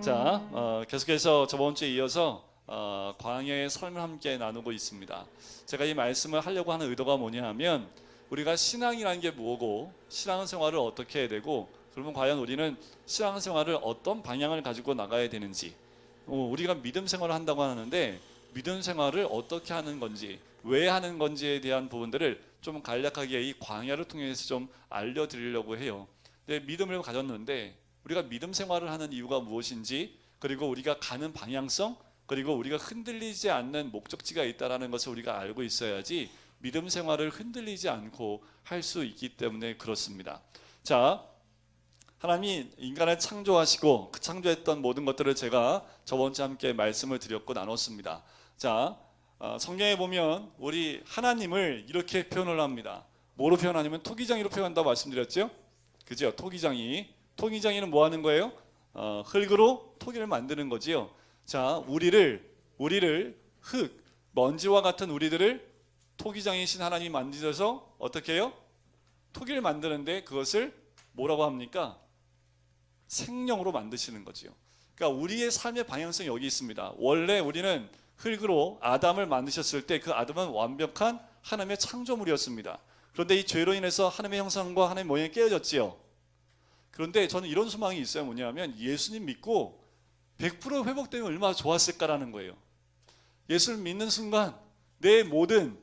자, 계속해서 저번 주에 이어서 광야의 삶을 함께 나누고 있습니다. 제가 이 말씀을 하려고 하는 의도가 뭐냐 하면 우리가 신앙이라는 게 뭐고 신앙생활을 어떻게 해야 되고 그러면 과연 우리는 신앙생활을 어떤 방향을 가지고 나가야 되는지, 우리가 믿음 생활을 한다고 하는데 믿음 생활을 어떻게 하는 건지 왜 하는 건지에 대한 부분들을 좀 간략하게 이 광야를 통해서 좀 알려드리려고 해요. 믿음을 가졌는데 우리가 믿음 생활을 하는 이유가 무엇인지, 그리고 우리가 가는 방향성, 그리고 우리가 흔들리지 않는 목적지가 있다는 것을 우리가 알고 있어야지 믿음 생활을 흔들리지 않고 할 수 있기 때문에 그렇습니다. 자, 하나님이 인간을 창조하시고 그 창조했던 모든 것들을 제가 저번 주에 함께 말씀을 드렸고 나눴습니다. 자, 성경에 보면 우리 하나님을 이렇게 표현을 합니다. 뭐로 표현하냐면 토기장이로 표현한다고 말씀드렸죠? 그죠? 토기장이는 뭐 하는 거예요? 흙으로 토기를 만드는 거지요. 자, 우리를 흙, 먼지와 같은 우리들을 토기장이신 하나님이 만드셔서 어떻게 해요? 토기를 만드는데 그것을 뭐라고 합니까? 생명으로 만드시는 거지요. 그러니까 우리의 삶의 방향성이 여기 있습니다. 원래 우리는 흙으로 아담을 만드셨을 때 그 아담은 완벽한 하나님의 창조물이었습니다. 그런데 이 죄로 인해서 하나님의 형상과 하나님의 모양이 깨어졌지요. 그런데 저는 이런 소망이 있어요. 뭐냐면 예수님 믿고 100% 회복되면 얼마나 좋았을까라는 거예요. 예수를 믿는 순간 내 모든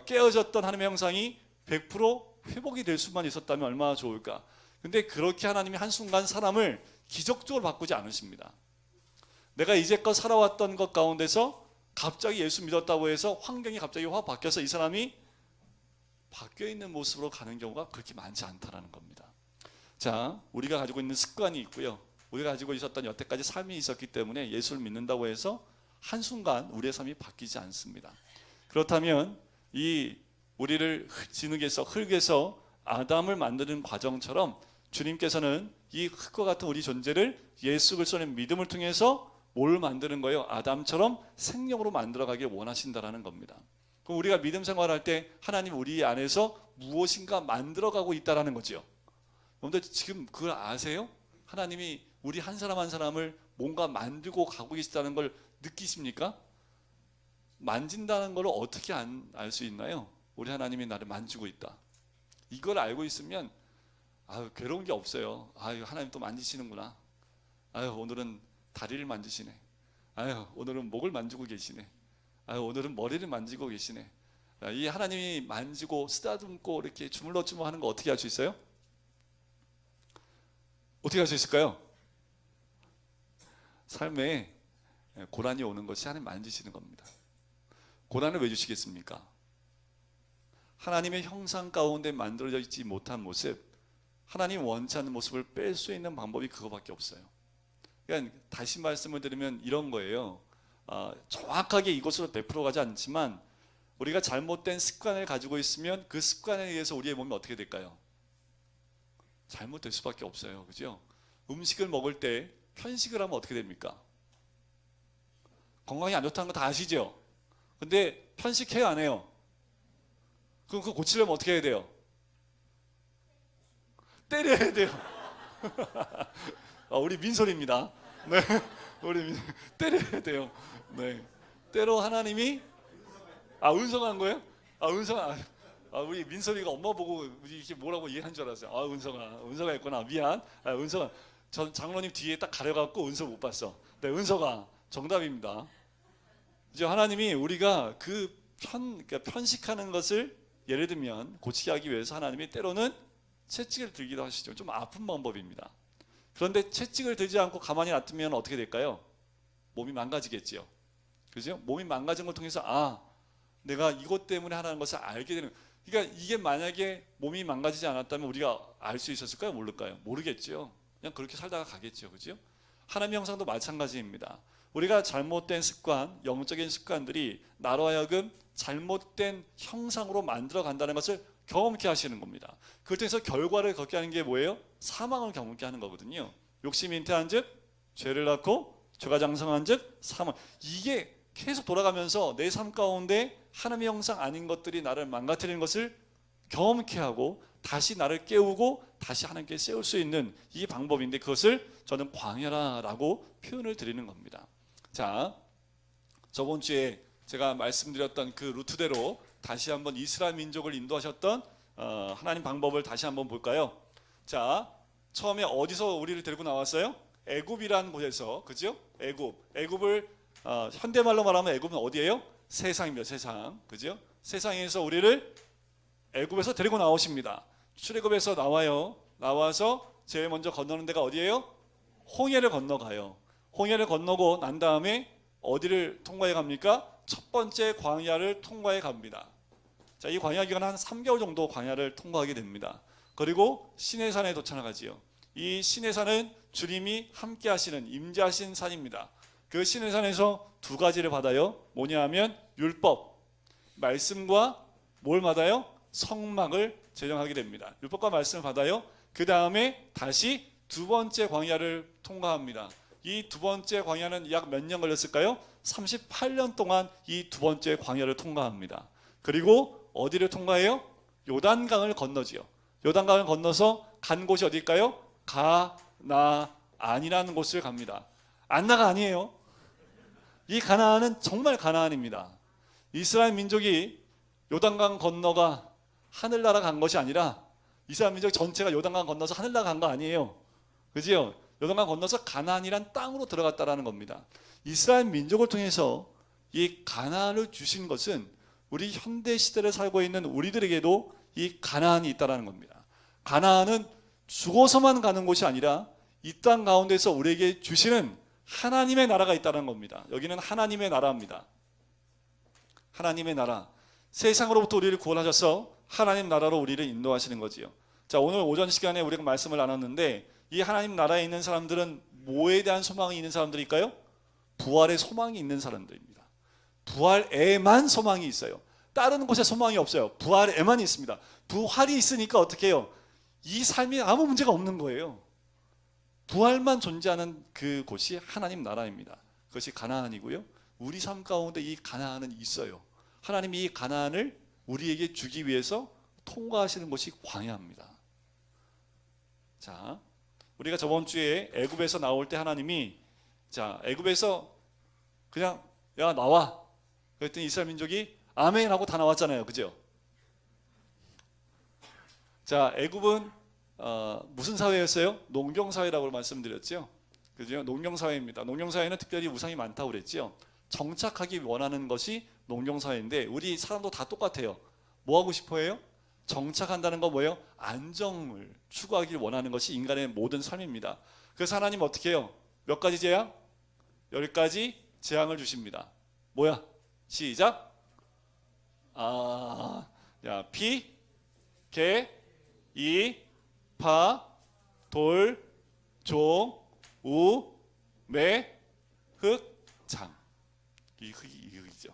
깨어졌던 하나님의 형상이 100% 회복이 될 수만 있었다면 얼마나 좋을까. 근데 그렇게 하나님이 한순간 사람을 기적적으로 바꾸지 않으십니다. 내가 이제껏 살아왔던 것 가운데서 갑자기 예수 믿었다고 해서 환경이 갑자기 확 바뀌어서 이 사람이 바뀌어있는 모습으로 가는 경우가 그렇게 많지 않다는 겁니다. 자, 우리가 가지고 있는 습관이 있고요, 우리가 가지고 있었던 여태까지 삶이 있었기 때문에 예수를 믿는다고 해서 한순간 우리의 삶이 바뀌지 않습니다. 그렇다면 이 우리를 흙에서 아담을 만드는 과정처럼 주님께서는 이 흙과 같은 우리 존재를 예수 그리스도의 믿음을 통해서 뭘 만드는 거예요? 아담처럼 생명으로 만들어가길 원하신다라는 겁니다. 그럼 우리가 믿음 생활할 때 하나님 우리 안에서 무엇인가 만들어가고 있다라는 거죠. 여러분들 지금 그걸 아세요? 하나님이 우리 한 사람 한 사람을 뭔가 만들고 가고 계시다는 걸 느끼십니까? 만진다는 걸 어떻게 알 수 있나요? 우리 하나님이 나를 만지고 있다. 이걸 알고 있으면 괴로운 게 없어요. 하나님 또 만지시는구나. 오늘은 다리를 만지시네. 오늘은 목을 만지고 계시네. 오늘은 머리를 만지고 계시네. 이 하나님이 만지고 쓰다듬고 이렇게 주물러 하는 거 어떻게 할 수 있어요? 어떻게 할 수 있을까요? 삶에 고난이 오는 것이 하나님 만지시는 겁니다. 고난을 왜 주시겠습니까? 하나님의 형상 가운데 만들어져 있지 못한 모습, 하나님 원치 않는 모습을 뺄 수 있는 방법이 그거밖에 없어요. 그러니까 다시 말씀을 드리면 이런 거예요. 정확하게 이것으로 100% 가지 않지만 우리가 잘못된 습관을 가지고 있으면 그 습관에 의해서 우리의 몸이 어떻게 될까요? 잘못될 수밖에 없어요. 그죠? 음식을 먹을 때 편식을 하면 어떻게 됩니까? 건강에 안 좋다는 거 다 아시죠? 근데 편식해요, 안 해요? 그럼 그거 고치려면 어떻게 해야 돼요? 때려야 돼요. 우리 민솔입니다. 네, 우리 때려야 돼요. 네, 때로 하나님이 은성한 거예요? 우리 민솔이가 엄마 보고 이렇게 뭐라고 이해한 줄 알았어요. 은성아 했구나. 미안. 은성아, 전 장로님 뒤에 딱 가려갖고 은서 못 봤어. 네, 은서가 정답입니다. 이제 하나님이 우리가 그러니까 편식하는 것을 예를 들면 고치게 하기 위해서 하나님이 때로는 채찍을 들기도 하시죠. 좀 아픈 방법입니다. 그런데 채찍을 들지 않고 가만히 놔두면 어떻게 될까요? 몸이 망가지겠지요. 그죠? 몸이 망가진 걸 통해서 내가 이것 때문에 하라는 것을 알게 되는. 그러니까 이게 만약에 몸이 망가지지 않았다면 우리가 알 수 있었을까요? 모를까요? 모르겠죠. 그냥 그렇게 살다가 가겠죠. 그죠? 하나님의 형상도 마찬가지입니다. 우리가 잘못된 습관, 영적인 습관들이 나로 하여금 잘못된 형상으로 만들어 간다는 것을 경험케 하시는 겁니다. 그걸 통해서 결과를 겪게 하는 게 뭐예요? 사망을 경험케 하는 거거든요. 욕심이 잉태한 즉 죄를 낳고 죄가 장성한 즉 사망. 이게 계속 돌아가면서 내 삶 가운데 하나님의 형상 아닌 것들이 나를 망가뜨리는 것을 경험케 하고 다시 나를 깨우고 다시 하나님께 세울 수 있는 이 방법인데, 그것을 저는 광야라고 표현을 드리는 겁니다. 자, 저번 주에 제가 말씀드렸던 그 루트대로 다시 한번 이스라엘 민족을 인도하셨던 하나님 방법을 다시 한번 볼까요? 자, 처음에 어디서 우리를 데리고 나왔어요? 애굽이라는 곳에서, 그죠? 애굽을 현대말로 말하면 애굽은 어디예요? 세상입니다. 세상, 그죠? 세상에서 우리를 애굽에서 데리고 나오십니다. 출애굽에서 나와서 제일 먼저 건너는 데가 어디예요? 홍해를 건너가요. 홍해를 건너고 난 다음에 어디를 통과해 갑니까? 첫 번째 광야를 통과해 갑니다. 자, 이 광야 기간 한 3개월 정도 광야를 통과하게 됩니다. 그리고 시내산에 도착하지요. 이 시내산은 주님이 함께 하시는, 임재하신 산입니다. 그 시내산에서 두 가지를 받아요. 뭐냐 하면 율법, 말씀과 뭘 받아요? 성막을 제정하게 됩니다. 율법과 말씀을 받아요. 그 다음에 다시 두 번째 광야를 통과합니다. 이 두 번째 광야는 약 몇 년 걸렸을까요? 38년 동안 이 두 번째 광야를 통과합니다. 그리고 어디를 통과해요? 요단강을 건너지요. 요단강을 건너서 간 곳이 어딜까요? 가나안이라는 곳을 갑니다. 안나가 아니에요. 이 가나안은 정말 가나안입니다. 이스라엘 민족이 요단강 건너가 하늘나라 간 것이 아니라 이스라엘 민족 전체가 요단강 건너서 하늘나라 간 거 아니에요. 그지요? 요단강 건너서 가나안이란 땅으로 들어갔다라는 겁니다. 이스라엘 민족을 통해서 이 가나안을 주신 것은 우리 현대 시대를 살고 있는 우리들에게도 이 가나안이 있다라는 겁니다. 가나안은 죽어서만 가는 곳이 아니라 이 땅 가운데서 우리에게 주시는 하나님의 나라가 있다는 겁니다. 여기는 하나님의 나라입니다. 하나님의 나라. 세상으로부터 우리를 구원하셔서 하나님 나라로 우리를 인도하시는 거지요. 자, 오늘 오전 시간에 우리가 말씀을 나눴는데, 이 하나님 나라에 있는 사람들은 뭐에 대한 소망이 있는 사람들일까요? 부활의 소망이 있는 사람들입니다. 부활에만 소망이 있어요. 다른 곳에 소망이 없어요. 부활에만 있습니다. 부활이 있으니까 어떻게 해요? 이 삶이 아무 문제가 없는 거예요. 부활만 존재하는 그 곳이 하나님 나라입니다. 그것이 가나안이고요. 우리 삶 가운데 이 가나안은 있어요. 하나님이 이 가나안을 우리에게 주기 위해서 통과하시는 곳이 광야입니다. 자, 우리가 저번 주에 애굽에서 나올 때 하나님이, 자, 애굽에서 그냥 야 나와 그랬더니 이스라엘 민족이 아멘 하고 다 나왔잖아요. 그죠? 자, 애굽은 무슨 사회였어요? 농경사회라고 말씀드렸죠. 그죠? 농경사회입니다. 농경사회는 특별히 우상이 많다고 그랬죠. 정착하기 원하는 것이 농경사회인데, 우리 사람도 다 똑같아요. 뭐 하고 싶어 해요? 정착한다는 건 뭐예요? 안정을 추구하길 원하는 것이 인간의 모든 삶입니다. 그래서 하나님 어떻게 해요? 몇 가지 재앙? 10가지 재앙을 주십니다. 뭐야? 시작. 야, 피, 개, 이, 파, 돌, 종, 우, 매, 흙, 장. 이 흙이죠.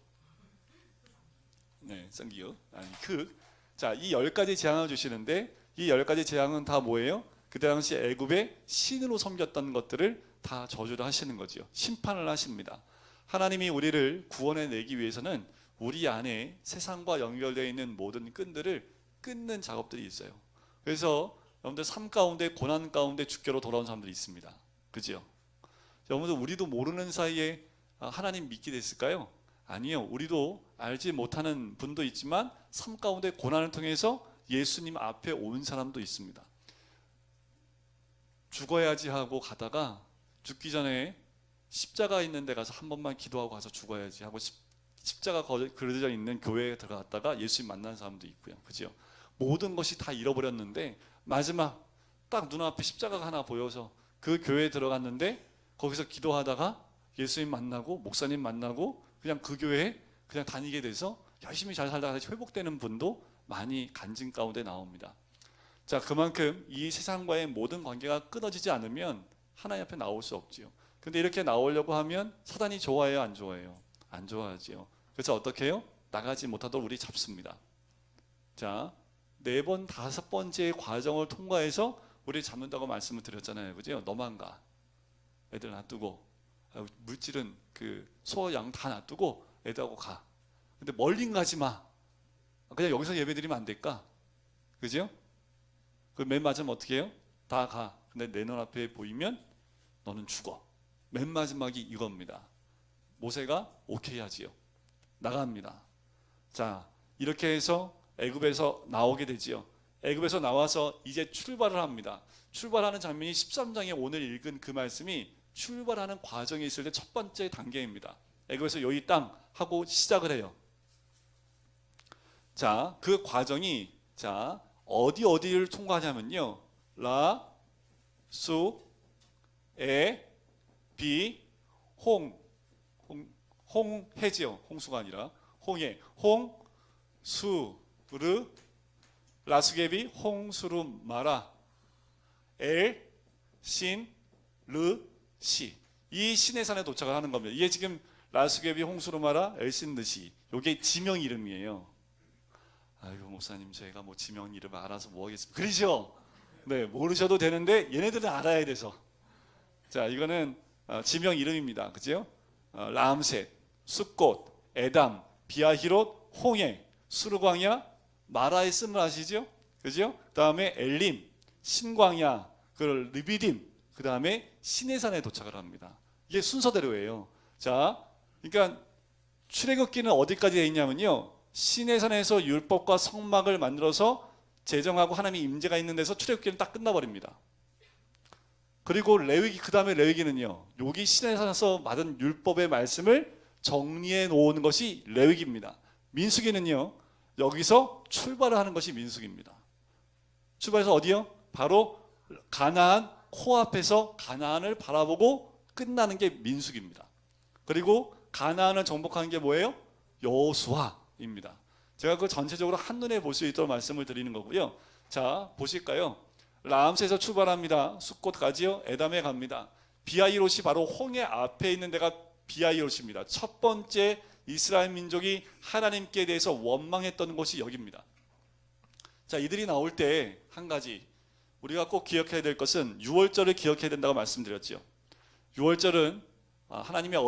네, 쌍기요. 아니, 흙. 자, 이 10가지 재앙을 주시는데, 이 10가지 재앙은 다 뭐예요? 그때 당시 애굽의 신으로 섬겼던 것들을 다 저주를 하시는 거죠. 심판을 하십니다. 하나님이 우리를 구원해 내기 위해서는 우리 안에 세상과 연결되어 있는 모든 끈들을 끊는 작업들이 있어요. 그래서 여러분들 삶 가운데, 고난 가운데 주께로 돌아온 사람들이 있습니다. 그죠? 여러분들, 우리도 모르는 사이에 하나님 믿게 됐을까요? 아니요. 우리도 알지 못하는 분도 있지만 삶 가운데 고난을 통해서 예수님 앞에 온 사람도 있습니다. 죽어야지 하고 가다가 죽기 전에 십자가 있는 데 가서 한 번만 기도하고 가서 죽어야지 하고 십자가 그려져 있는 교회에 들어갔다가 예수님 만난 사람도 있고요. 그죠? 모든 것이 다 잃어버렸는데 마지막 딱 눈앞에 십자가가 하나 보여서 그 교회에 들어갔는데, 거기서 기도하다가 예수님 만나고 목사님 만나고 그냥 그 교회에 그냥 다니게 돼서 열심히 잘 살다가 다시 회복되는 분도 많이 간증 가운데 나옵니다. 자, 그만큼 이 세상과의 모든 관계가 끊어지지 않으면 하나님 앞에 나올 수 없지요. 근데 이렇게 나오려고 하면 사단이 좋아해요, 안 좋아해요? 안 좋아하지요. 그래서 어떻게 해요? 나가지 못하도록 우리 잡습니다. 자, 4번, 5번째 과정을 통과해서 우리 잡는다고 말씀을 드렸잖아요. 그죠? 너만 가. 애들 놔두고, 물질은 그 소, 양 다 놔두고 애들하고 가. 근데 멀리 가지 마. 그냥 여기서 예배 드리면 안 될까? 그죠? 그 맨 마지막 어떻게 해요? 다 가. 근데 내 눈앞에 보이면 너는 죽어. 맨 마지막이 이겁니다. 모세가 오케이 하지요. 나갑니다. 자, 이렇게 해서 애굽에서 나오게 되지요. 애굽에서 나와서 이제 출발을 합니다. 출발하는 장면이 13장에 오늘 읽은 그 말씀이 출발하는 과정에 있을 때 첫 번째 단계입니다. 애굽에서 여기 땅 하고 시작을 해요. 자, 그 과정이 자 어디를 통과하냐면요. 라, 수, 에, 비, 홍해지요. 홍수가 아니라 홍해, 수, 르, 라스게비, 홍수루 마라, 엘, 신, 르, 시. 이 신의 산에 도착을 하는 겁니다. 이게 지금 라스게비, 홍수루 마라, 엘, 신, 르, 시. 이게 지명 이름이에요. 아이고 목사님 제가 뭐 지명 이름 알아서 뭐 하겠습니까? 그러죠? 네, 모르셔도 되는데 얘네들은 알아야 돼서. 자, 이거는 지명 이름입니다. 그죠? 람셋, 숫꽃, 에담, 비아히롯, 홍해, 수르광야, 마라의 씀을 아시죠? 그죠? 그 다음에 엘림, 신광야, 그 르비딤, 그 다음에 시내산에 도착을 합니다. 이게 순서대로예요. 자, 그러니까 출애굽기는 어디까지 되어 있냐면요. 시내산에서 율법과 성막을 만들어서 제정하고 하나님의 임재가 있는 데서 출애굽기는 딱 끝나버립니다. 그리고 레위기, 그 다음에 레위기는요. 여기 시내산에서 받은 율법의 말씀을 정리해 놓은 것이 레위기입니다. 민수기는요. 여기서 출발을 하는 것이 민수기입니다. 출발해서 어디요? 바로 가나안 코앞에서 가나안을 바라보고 끝나는 게 민수기입니다. 그리고 가나안을 정복하는 게 뭐예요? 여호수아입니다. 제가 그 전체적으로 한눈에 볼 수 있도록 말씀을 드리는 거고요. 자, 보실까요? 라암스에서 출발합니다. 숫꽃까지요. 에담에 갑니다. 비아히롯이 바로 홍해 앞에 있는 데가 비아히롯입니다. 첫 번째 이스라엘 민족이 하나님께 대해서 원망했던 곳이 여기입니다. 자, 이들이 나올 때 한 가지 우리가 꼭 기억해야 될 것은 유월절을 기억해야 된다고 말씀드렸죠. 유월절은 하나님의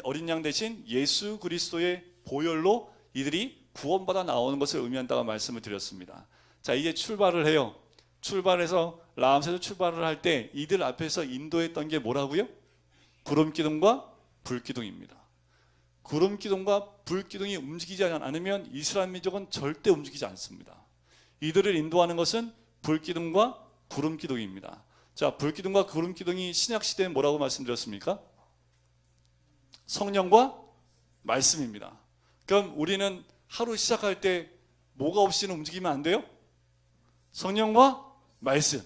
어린 양 대신 예수 그리스도의 보혈로 이들이 구원받아 나오는 것을 의미한다고 말씀을 드렸습니다. 자, 이제 출발을 해요. 출발해서 라암스에서 출발을 할 때 이들 앞에서 인도했던 게 뭐라고요? 구름기둥과 불기둥입니다. 구름기둥과 불기둥이 움직이지 않으면 이스라엘 민족은 절대 움직이지 않습니다. 이들을 인도하는 것은 불기둥과 구름기둥입니다. 자, 불기둥과 구름기둥이 신약시대에 뭐라고 말씀드렸습니까? 성령과 말씀입니다. 그럼 우리는 하루 시작할 때 뭐가 없이는 움직이면 안 돼요? 성령과 말씀.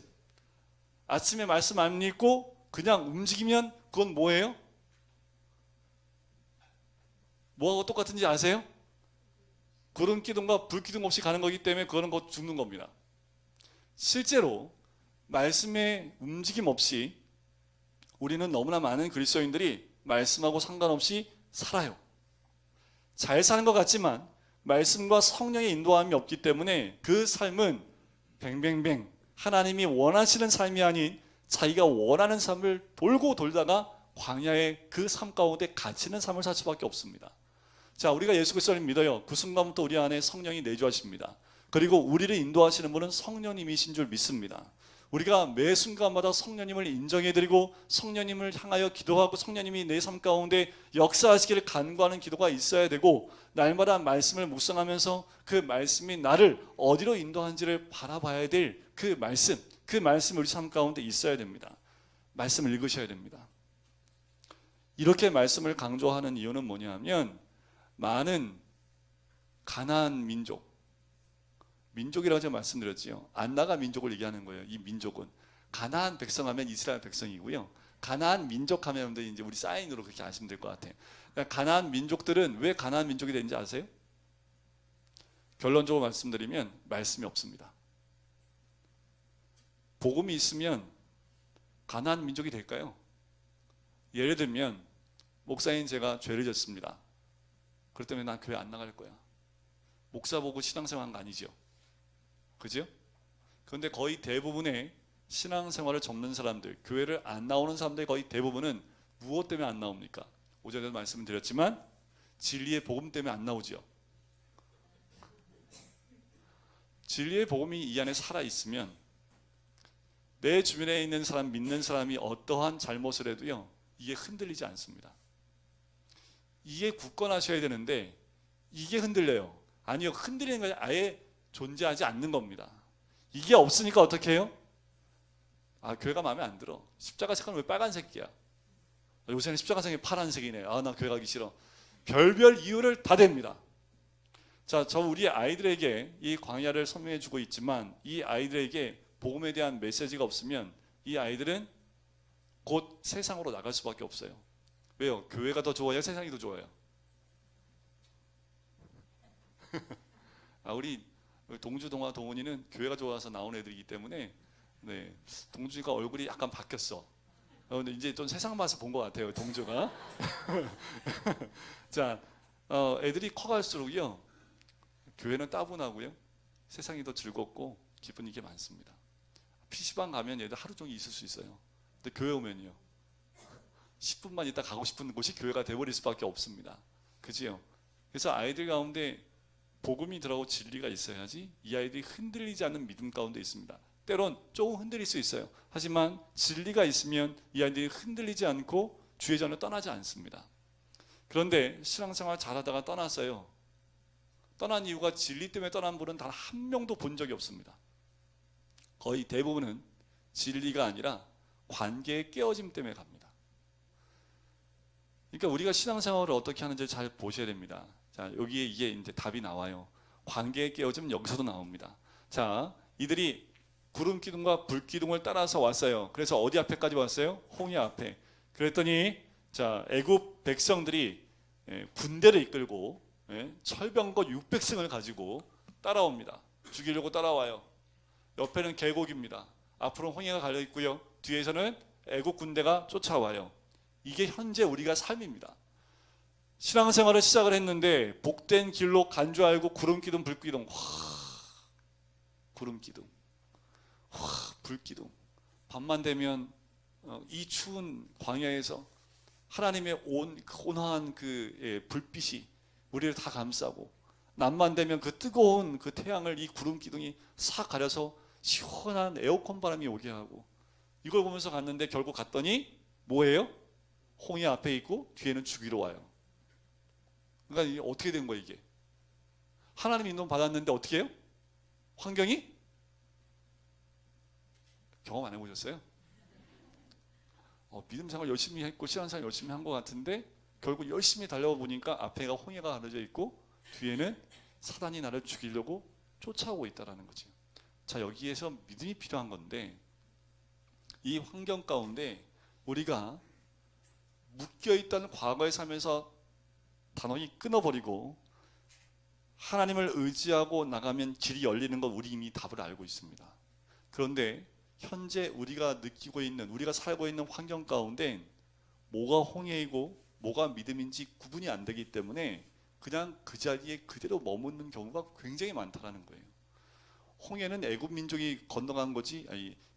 아침에 말씀 안 읽고 그냥 움직이면 그건 뭐예요? 뭐하고 똑같은지 아세요? 구름기둥과 불기둥 없이 가는 거기 때문에 그거는 곧 죽는 겁니다. 실제로 말씀의 움직임 없이 우리는 너무나 많은 그리스도인들이 말씀하고 상관없이 살아요. 잘 사는 것 같지만 말씀과 성령의 인도함이 없기 때문에 그 삶은 뱅뱅뱅 하나님이 원하시는 삶이 아닌 자기가 원하는 삶을 돌고 돌다가 광야의 그 삶 가운데 갇히는 삶을 살 수밖에 없습니다. 자, 우리가 예수 그리스도를 믿어요. 그 순간부터 우리 안에 성령이 내주하십니다. 그리고 우리를 인도하시는 분은 성령님이신 줄 믿습니다. 우리가 매 순간마다 성령님을 인정해드리고 성령님을 향하여 기도하고 성령님이 내 삶 가운데 역사하시기를 간구하는 기도가 있어야 되고, 날마다 말씀을 묵상하면서 그 말씀이 나를 어디로 인도하는지를 바라봐야 될 그 말씀이 우리 삶 가운데 있어야 됩니다. 말씀을 읽으셔야 됩니다. 이렇게 말씀을 강조하는 이유는 뭐냐면, 많은 가나안 민족이라고 제가 말씀드렸지요. 안나가 민족을 얘기하는 거예요. 이 민족은 가나안 백성하면 이스라엘 백성이고요. 가나안 민족하면 이제 우리 사인으로 그렇게 아시면 될 것 같아요. 그러니까 가나안 민족들은 왜 가나안 민족이 되는지 아세요? 결론적으로 말씀드리면 말씀이 없습니다. 복음이 있으면 가나안 민족이 될까요? 예를 들면 목사님 제가 죄를 졌습니다. 그렇기 때문에 난 교회 안 나갈 거야. 목사 보고 신앙생활한 거 아니죠? 그죠? 그런데 거의 대부분의 신앙생활을 접는 사람들, 교회를 안 나오는 사람들 거의 대부분은 무엇 때문에 안 나옵니까? 오전에도 말씀을 드렸지만 진리의 복음 때문에 안 나오죠. 진리의 복음이 이 안에 살아있으면 내 주변에 있는 사람, 믿는 사람이 어떠한 잘못을 해도요, 이게 흔들리지 않습니다. 이게 굳건하셔야 되는데 이게 흔들려요. 아니요, 흔들리는 것이 아예 존재하지 않는 겁니다. 이게 없으니까 어떻게 해요? 아, 교회가 마음에 안 들어. 십자가 색깔은 왜 빨간색이야? 요새는 십자가 색이 파란색이네. 아, 나 교회 가기 싫어. 별별 이유를 다 댑니다. 자, 저 우리 아이들에게 이 광야를 설명해 주고 있지만 이 아이들에게 복음에 대한 메시지가 없으면 이 아이들은 곧 세상으로 나갈 수밖에 없어요. 왜요? 교회가 더 좋아요? 세상이 더 좋아요? 아, 우리 동주, 동아, 동훈이는 교회가 좋아서 나온 애들이기 때문에 네, 동주가 얼굴이 약간 바뀌었어. 근데 이제 좀 세상 맛을 본 것 같아요, 동주가. 자, 애들이 커갈수록요, 교회는 따분하고요, 세상이 더 즐겁고 기쁜 게 많습니다. PC방 가면 얘들 하루 종일 있을 수 있어요. 근데 교회 오면요, 10분만 있다 가고 싶은 곳이 교회가 돼버릴 수밖에 없습니다. 그지요? 그래서 아이들 가운데 복음이 들어가고 진리가 있어야지 이 아이들이 흔들리지 않는 믿음 가운데 있습니다. 때론 조금 흔들릴 수 있어요. 하지만 진리가 있으면 이 아이들이 흔들리지 않고 주의 전을 떠나지 않습니다. 그런데 신앙생활 잘하다가 떠났어요. 떠난 이유가 진리 때문에 떠난 분은 단 한 명도 본 적이 없습니다. 거의 대부분은 진리가 아니라 관계의 깨어짐 때문에 갑니다. 그러니까 우리가 신앙생활을 어떻게 하는지 잘 보셔야 됩니다. 자, 여기에 이게 이제 답이 나와요. 관계의 깨어짐은 여기서도 나옵니다. 자, 이들이 구름 기둥과 불 기둥을 따라서 왔어요. 그래서 어디 앞에까지 왔어요? 홍해 앞에. 그랬더니 자, 애굽 백성들이 군대를 이끌고 철병거 600승을 가지고 따라옵니다. 죽이려고 따라와요. 옆에는 계곡입니다. 앞으로는 홍해가 갈려 있고요. 뒤에서는 애국 군대가 쫓아와요. 이게 현재 우리가 삶입니다. 신앙생활을 시작을 했는데 복된 길로 간 줄 알고 구름기둥 불기둥, 구름기둥, 불기둥. 밤만 되면 이 추운 광야에서 하나님의 온화한 그 불빛이 우리를 다 감싸고, 낮만 되면 그 뜨거운 그 태양을 이 구름기둥이 싹 가려서 시원한 에어컨 바람이 오게 하고, 이걸 보면서 갔는데 결국 갔더니 뭐예요? 홍해 앞에 있고 뒤에는 죽이러 와요. 그러니까 이게 어떻게 된 거예요? 이게 하나님 인도를 받았는데 어떻게 해요? 환경이 경험 안 해보셨어요? 믿음 생활 열심히 했고 신앙생활 열심히 한 것 같은데 결국 열심히 달려보니까 앞에가 홍해가 가려져 있고 뒤에는 사단이 나를 죽이려고 쫓아오고 있다는 거죠. 자, 여기에서 믿음이 필요한 건데 이 환경 가운데 우리가 묶여있던 과거의 삶에서 단호히 끊어버리고 하나님을 의지하고 나가면 길이 열리는 건 우리 이미 답을 알고 있습니다. 그런데 현재 우리가 느끼고 있는, 우리가 살고 있는 환경 가운데 뭐가 홍해이고 뭐가 믿음인지 구분이 안 되기 때문에 그냥 그 자리에 그대로 머무는 경우가 굉장히 많다는 거예요. 홍해는 애굽 민족이 건너간 거지,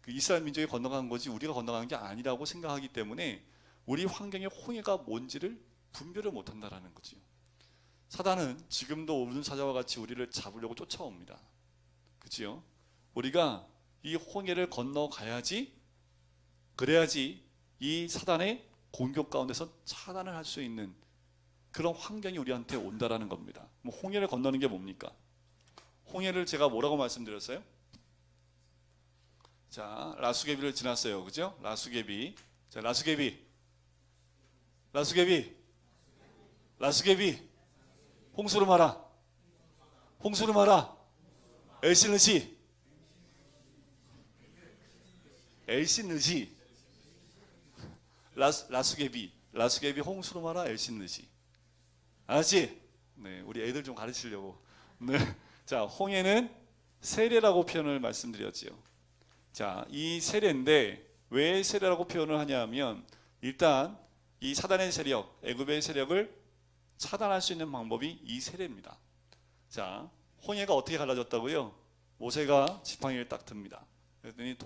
그 이스라엘 민족이 건너간 거지 우리가 건너간 게 아니라고 생각하기 때문에 우리 환경의 홍해가 뭔지를 분별을 못한다는 거죠. 사단은 지금도 오른사자와 같이 우리를 잡으려고 쫓아옵니다. 그렇죠? 우리가 이 홍해를 건너가야지, 그래야지 이 사단의 공격 가운데서 차단을 할 수 있는 그런 환경이 우리한테 온다라는 겁니다. 홍해를 건너는 게 뭡니까? 홍해를 제가 뭐라고 말씀드렸어요? 자, 라수개비를 지났어요. 그죠? 라수개비. 자, 라수개비. 홍수를 말아. 홍수를 말아. 엘신느시. 라수개비 홍수로 말아 엘신느시. 알았지? 네, 우리 애들 좀 가르치려고. 네. 자, 홍해는 세례라고 표현을 말씀드렸지요. 자, 이 세례인데 왜 세례라고 표현을 하냐면 일단 이 사단의 세력, 애굽의 세력을 차단할 수 있는 방법이 이 세례입니다. 자, 홍해가 어떻게 갈라졌다고요? 모세가 지팡이를 딱 듭니다. 그랬더니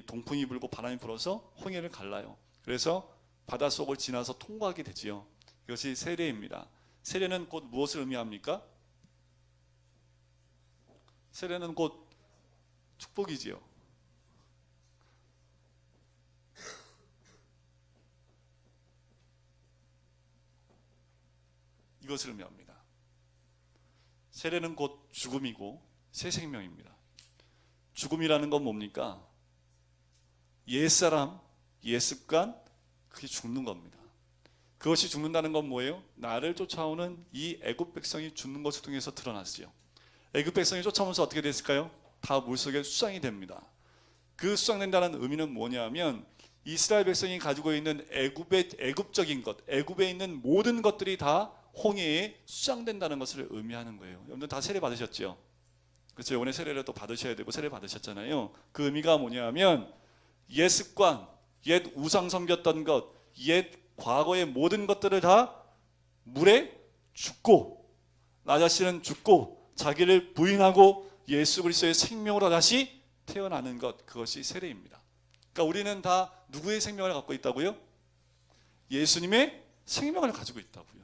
동풍이 불고 바람이 불어서 홍해를 갈라요. 그래서 바닷속을 지나서 통과하게 되지요. 이것이 세례입니다. 세례는 곧 무엇을 의미합니까? 세례는 곧 축복이지요. 이것을 의미합니다. 세례는 곧 죽음이고 새 생명입니다. 죽음이라는 건 뭡니까? 옛사람, 옛습관, 그게 죽는 겁니다. 그것이 죽는다는 건 뭐예요? 나를 쫓아오는 이 애굽 백성이 죽는 것을 통해서 드러났죠. 애굽 백성이 쫓아오면서 어떻게 됐을까요? 다 물속에 수장이 됩니다. 그 수장된다는 의미는 뭐냐면 이스라엘 백성이 가지고 있는 애굽적인 것, 애굽에 있는 모든 것들이 다 홍해에 수장된다는 것을 의미하는 거예요. 여러분들 다 세례 받으셨죠? 그렇죠? 이번에 세례를 또 받으셔야 되고 세례 받으셨잖아요. 그 의미가 뭐냐면 옛 습관, 옛 우상 섬겼던 것, 옛 과거의 모든 것들을 다 물에 죽고 나 자신은 죽고 자기를 부인하고 예수 그리스도의 생명으로 다시 태어나는 것, 그것이 세례입니다. 그러니까 우리는 다 누구의 생명을 갖고 있다고요? 예수님의 생명을 가지고 있다고요.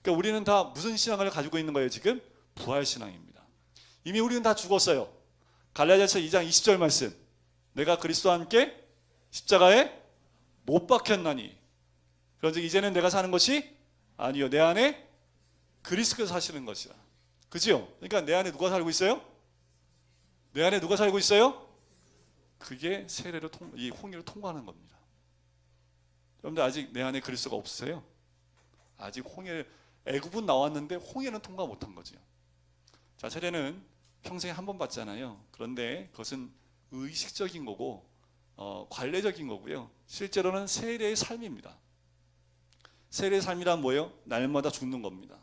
그러니까 우리는 다 무슨 신앙을 가지고 있는 거예요? 지금 부활신앙입니다. 이미 우리는 다 죽었어요. 갈라디아서 2장 20절 말씀, 내가 그리스도와 함께 십자가에 못 박혔나니 그런즉 이제는 내가 사는 것이 아니요 내 안에 그리스도께서 사시는 것이라. 그죠? 그러니까 내 안에 누가 살고 있어요? 내 안에 누가 살고 있어요? 그게 세례로 이 홍해를 통과하는 겁니다. 여러분들 아직 내 안에 그리스도가 없으세요? 아직 애굽은 나왔는데 홍해는 통과 못한 거죠. 자, 세례는 평생에 한 번 받잖아요. 그런데 그것은 의식적인 거고 관례적인 거고요. 실제로는 세례의 삶입니다. 세례의 삶이란 뭐예요? 날마다 죽는 겁니다.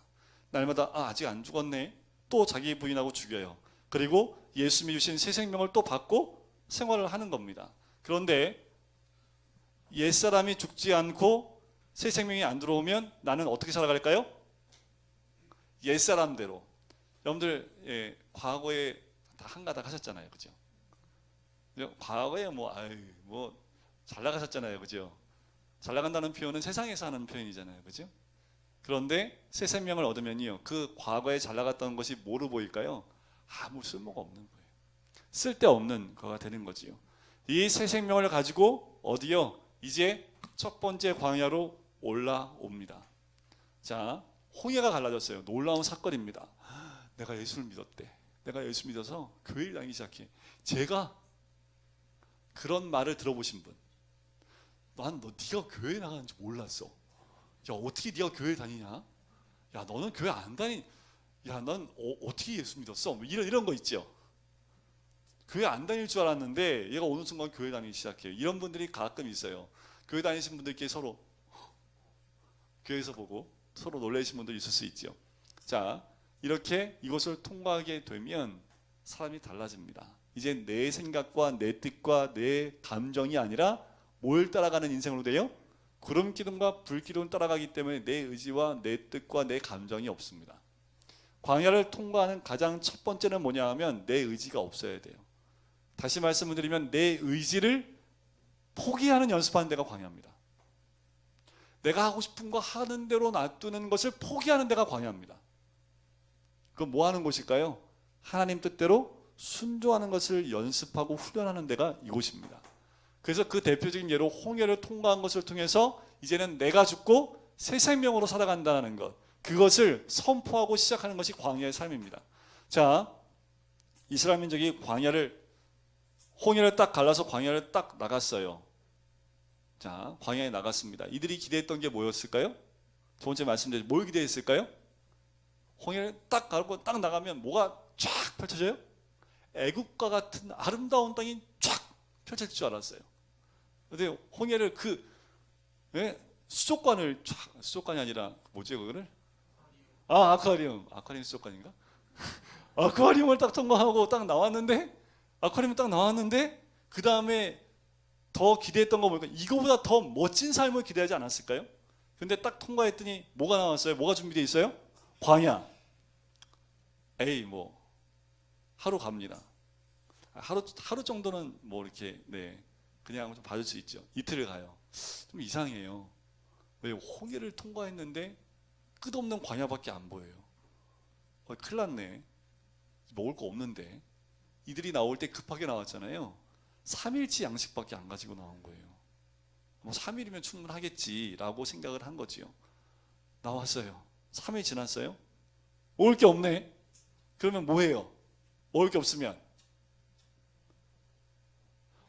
날마다 아직 안 죽었네. 또 자기 부인하고 죽여요. 그리고 예수님이 주신 새 생명을 또 받고 생활을 하는 겁니다. 그런데 옛사람이 죽지 않고 새 생명이 안 들어오면 나는 어떻게 살아갈까요? 옛사람대로. 여러분들 과거에 다 한가닥 하셨잖아요. 그죠? 과거에 잘 나가셨잖아요. 그죠? 잘 나간다는 표현은 세상에서 하는 표현이잖아요. 그죠? 그런데 새 생명을 얻으면요, 그 과거에 잘 나갔던 것이 뭐로 보일까요? 아무 쓸모가 없는 거예요. 쓸데없는 거가 되는 거지요. 이 새 생명을 가지고 어디요? 이제 첫 번째 광야로 올라옵니다. 자, 홍해가 갈라졌어요. 놀라운 사건입니다. 내가 예수를 믿었대. 내가 예수 믿어서 교회를 다니기 시작해. 제가 그런 말을 들어보신 분, 너 네가 교회 나가는지 몰랐어. 야, 어떻게 네가 교회 다니냐? 야, 너는 교회 안 다니? 야, 넌 어떻게 예수 믿었어? 뭐 이런 거 있죠. 교회 안 다닐 줄 알았는데 얘가 어느 순간 교회 다니기 시작해요. 이런 분들이 가끔 있어요. 교회 다니신 분들끼리 서로 교회에서 보고 서로 놀라신 분도 있을 수 있죠. 자, 이렇게 이것을 통과하게 되면 사람이 달라집니다. 이제 내 생각과 내 뜻과 내 감정이 아니라 뭘 따라가는 인생으로 돼요? 구름 기둥과 불 기둥을 따라가기 때문에 내 의지와 내 뜻과 내 감정이 없습니다. 광야를 통과하는 가장 첫 번째는 뭐냐 하면 내 의지가 없어야 돼요. 다시 말씀을 드리면 내 의지를 포기하는 연습하는 데가 광야입니다. 내가 하고 싶은 거 하는 대로 놔두는 것을 포기하는 데가 광야입니다. 그건 뭐 하는 곳일까요? 하나님 뜻대로 순종하는 것을 연습하고 훈련하는 데가 이곳입니다. 그래서 그 대표적인 예로 홍해를 통과한 것을 통해서 이제는 내가 죽고 새 생명으로 살아간다는 것, 그것을 선포하고 시작하는 것이 광야의 삶입니다. 자, 이스라엘 민족이 홍해를 딱 갈라서 광야를 딱 나갔어요. 자, 광야에 나갔습니다. 이들이 기대했던 게 뭐였을까요? 두 번째 말씀드린 뭘 기대했을까요? 홍해를 딱 갈고 딱 나가면 뭐가 쫙 펼쳐져요? 애굽과 같은 아름다운 땅이 쫙 펼쳐질 줄 알았어요. 근데 홍해를 수족관이 아니라 뭐지 그거를? 아쿠아리움 수족관인가? 아쿠아리움을 딱 통과하고 딱 나왔는데, 아쿠아리움 딱 나왔는데 그 다음에 더 기대했던 거 보니까 이거보다 더 멋진 삶을 기대하지 않았을까요? 근데 딱 통과했더니 뭐가 나왔어요? 뭐가 준비되어 있어요? 광야. 하루 갑니다. 하루 정도는 이렇게 그냥 좀 봐줄 수 있죠. 이틀을 가요. 좀 이상해요. 왜 홍해를 통과했는데 끝없는 광야밖에 안 보여요. 큰일 났네. 먹을 거 없는데. 이들이 나올 때 급하게 나왔잖아요. 3일치 양식밖에 안 가지고 나온 거예요. 3일이면 충분하겠지라고 생각을 한 거지요. 나왔어요. 3일 지났어요? 먹을 게 없네. 그러면 뭐해요? 먹을 게 없으면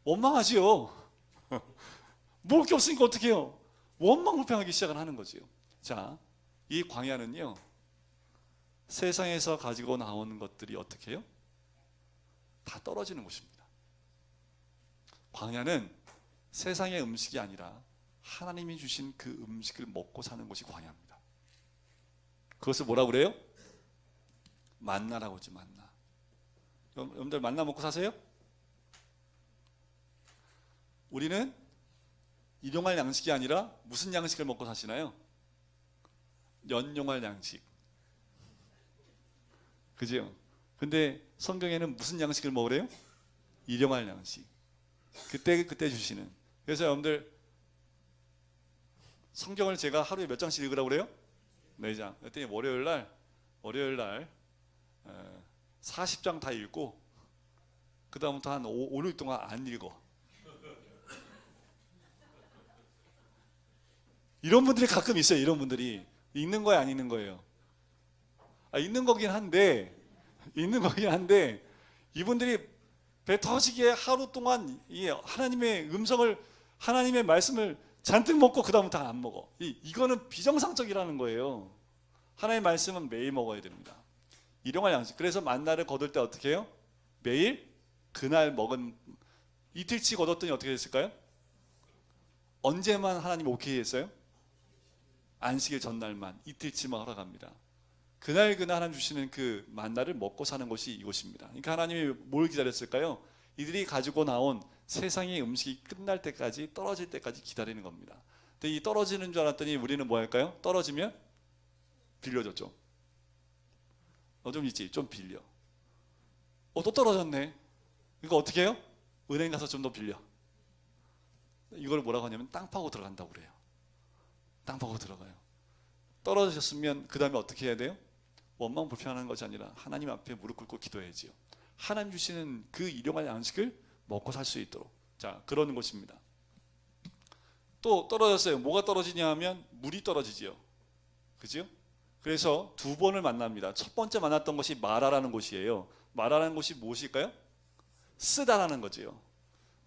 원망하지요. 먹을 게 없으니까 어떻게 해요? 원망불평하기 시작을 하는 거지요. 자, 이 광야는요, 세상에서 가지고 나오는 것들이 어떻게 해요? 다 떨어지는 곳입니다. 광야는 세상의 음식이 아니라 하나님이 주신 그 음식을 먹고 사는 곳이 광야입니다. 그것을 뭐라고 그래요? 만나라고 하지, 만나. 여러분들 만나 먹고 사세요? 우리는 일용할 양식이 아니라 무슨 양식을 먹고 사시나요? 연용할 양식. 그죠? 근데 성경에는 무슨 양식을 먹으래요? 일용할 양식. 그때 주시는. 그래서 여러분들 성경을 제가 하루에 몇 장씩 읽으라고 그래요? 4장. 그랬더니 월요일 날 40장 다 읽고 그 다음부터 한 5, 6일 동안 안 읽어. 이런 분들이 가끔 있어요. 이런 분들이 읽는 거예요, 안 읽는 거예요? 읽는 거긴 한데 이분들이 배 터지게 하루 동안 이 하나님의 음성을, 하나님의 말씀을 잔뜩 먹고 그 다음부터 안 먹어. 이거는 비정상적이라는 거예요. 하나님의 말씀은 매일 먹어야 됩니다. 일용할 양식. 그래서 만나를 거둘 때 어떻게 해요? 매일 그날 먹은, 이틀치 거뒀더니 어떻게 됐을까요? 언제만 하나님 오케이 했어요? 안식일 전날만, 이틀치만 허락합니다. 그날 하나님 주시는 그 만나를 먹고 사는 곳이 이곳입니다. 그러니까 하나님이 뭘 기다렸을까요? 이들이 가지고 나온 세상의 음식이 끝날 때까지, 떨어질 때까지 기다리는 겁니다. 근데 이 떨어지는 줄 알았더니 우리는 뭐 할까요? 떨어지면 빌려줬죠. 좀 있지, 좀 빌려. 또 떨어졌네. 이거 어떻게 해요? 은행 가서 좀 더 빌려. 이걸 뭐라고 하냐면 땅 파고 들어간다고 그래요. 땅 파고 들어가요. 떨어지셨으면 그 다음에 어떻게 해야 돼요? 원망 불평하는 것이 아니라 하나님 앞에 무릎 꿇고 기도해야지요. 하나님 주시는 그 일용할 양식을 먹고 살 수 있도록. 자, 그러는 것입니다. 또 떨어졌어요. 뭐가 떨어지냐 하면 물이 떨어지지요. 그죠? 그래서 두 번을 만납니다. 첫 번째 만났던 것이 마라라는 곳이에요. 마라라는 곳이 무엇일까요? 쓰다라는 거지요.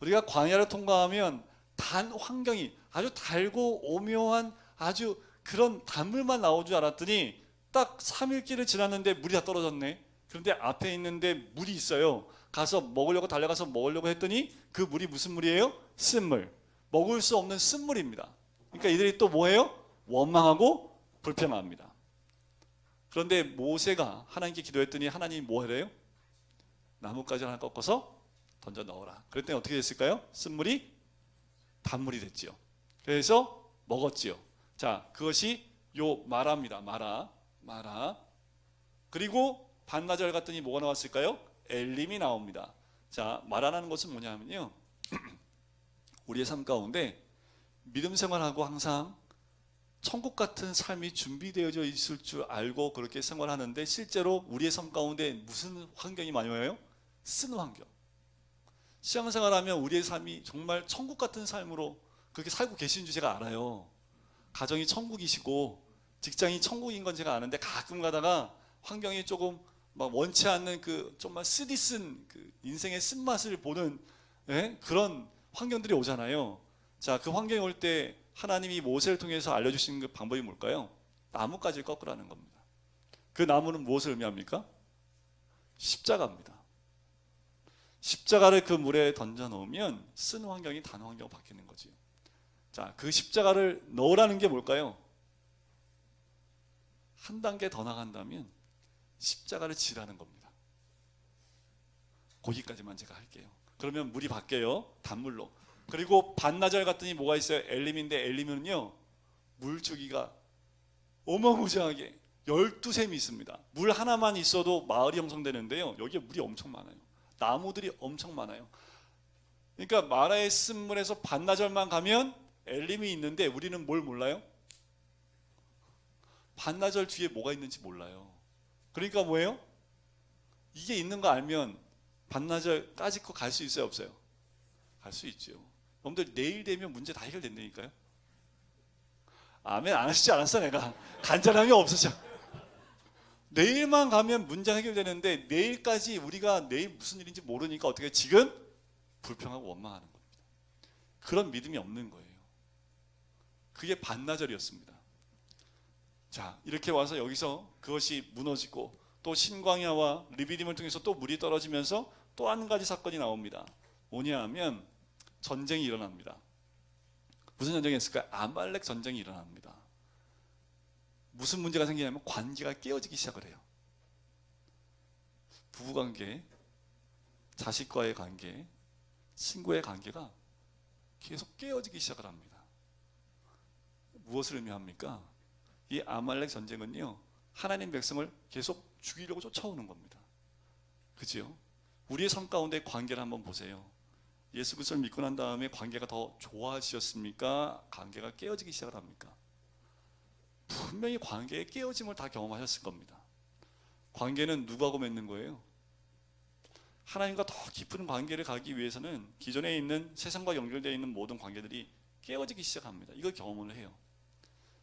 우리가 광야를 통과하면 단 환경이 아주 달고 오묘한 아주 그런 단물만 나올 줄 알았더니 딱 3일 길을 지났는데 물이 다 떨어졌네. 그런데 앞에 있는데 물이 있어요. 가서 먹으려고, 달려가서 먹으려고 했더니 그 물이 무슨 물이에요? 쓴물. 먹을 수 없는 쓴물입니다. 그러니까 이들이 또 뭐예요? 원망하고 불평합니다. 그런데 모세가 하나님께 기도했더니 하나님이 뭐 하래요? 나뭇가지 하나 꺾어서 던져 넣어라. 그랬더니 어떻게 됐을까요? 쓴물이 단물이 됐지요. 그래서 먹었지요. 자, 그것이 요 마라입니다. 마라. 그리고 반나절 갔더니 뭐가 나왔을까요? 엘림이 나옵니다. 자, 마라라는 것은 뭐냐면요, 우리의 삶 가운데 믿음 생활하고 항상 천국 같은 삶이 준비되어져 있을 줄 알고 그렇게 생활하는데 실제로 우리의 삶 가운데 무슨 환경이 많이 와요? 쓴 환경. 신앙생활하면 우리의 삶이 정말 천국 같은 삶으로 그렇게 살고 계시는 줄 제가 알아요. 가정이 천국이시고 직장이 천국인 건 제가 아는데 가끔 가다가 환경이 조금 막 원치 않는 그 정말 쓰디쓴 그 인생의 쓴맛을 보는, 그런 환경들이 오잖아요. 자, 그 환경이 올 때 하나님이 모세를 통해서 알려주신 그 방법이 뭘까요? 나뭇가지를 꺾으라는 겁니다. 그 나무는 무엇을 의미합니까? 십자가입니다. 십자가를 그 물에 던져 넣으면 쓴 환경이 단 환경으로 바뀌는 거지요. 자, 그 십자가를 넣으라는 게 뭘까요? 한 단계 더 나간다면 십자가를 지라는 겁니다. 거기까지만 제가 할게요. 그러면 물이 바뀌어요. 단물로. 그리고 반나절 갔더니 뭐가 있어요? 엘림인데 엘림은요, 물주기가 어마무지하게 12샘이 있습니다. 물 하나만 있어도 마을이 형성되는데요, 여기에 물이 엄청 많아요. 나무들이 엄청 많아요. 그러니까 마라의 쓴물에서 반나절만 가면 엘림이 있는데 우리는 뭘 몰라요? 반나절 뒤에 뭐가 있는지 몰라요. 그러니까 뭐예요? 이게 있는 거 알면 반나절까지 거 갈 수 있어요, 없어요? 갈 수 있죠. 여러분들 내일 되면 문제 다 해결된다니까요. 아멘 안 하시지 않았어? 내가 간절함이 없으셔. 내일만 가면 문제 해결되는데 내일까지 우리가 내일 무슨 일인지 모르니까 어떻게 지금 불평하고 원망하는 겁니다. 그런 믿음이 없는 거예요. 그게 반나절이었습니다. 자, 이렇게 와서 여기서 그것이 무너지고 또 신광야와 르비딤을 통해서 또 물이 떨어지면서 또 한 가지 사건이 나옵니다. 뭐냐 하면 전쟁이 일어납니다. 무슨 전쟁이 있을까요? 아말렉 전쟁이 일어납니다. 무슨 문제가 생기냐면 관계가 깨어지기 시작을 해요. 부부관계, 자식과의 관계, 친구의 관계가 계속 깨어지기 시작을 합니다. 무엇을 의미합니까? 이 아말렉 전쟁은요, 하나님 백성을 계속 죽이려고 쫓아오는 겁니다. 그죠? 우리의 삶 가운데 관계를 한번 보세요. 예수 그리스도를 믿고 난 다음에 관계가 더 좋아지셨습니까? 관계가 깨어지기 시작을 합니까? 분명히 관계의 깨어짐을 다 경험하셨을 겁니다. 관계는 누구하고 맺는 거예요? 하나님과 더 깊은 관계를 가기 위해서는 기존에 있는 세상과 연결되어 있는 모든 관계들이 깨어지기 시작합니다. 이걸 경험을 해요.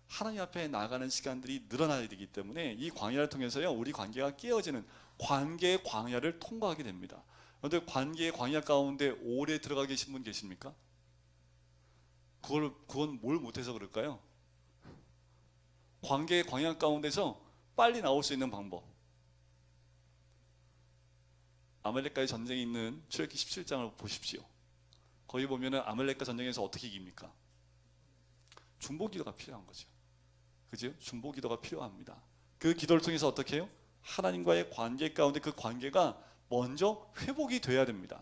하나님 앞에 나가는 시간들이 늘어나야 되기 때문에 이 광야를 통해서요, 우리 관계가 깨어지는 관계의 광야를 통과하게 됩니다. 그런데 관계의 광야 가운데 오래 들어가 계신 분 계십니까? 그건 뭘 못해서 그럴까요? 관계의 광야 가운데서 빨리 나올 수 있는 방법. 아말렉과의 전쟁이 있는 출애굽기 17장을 보십시오. 거기 보면은 아말렉과 전쟁에서 어떻게 이깁니까? 중보기도가 필요한 거죠. 그죠? 중보기도가 필요합니다. 그 기도를 통해서 어떻게 해요? 하나님과의 관계 가운데 그 관계가 먼저 회복이 돼야 됩니다.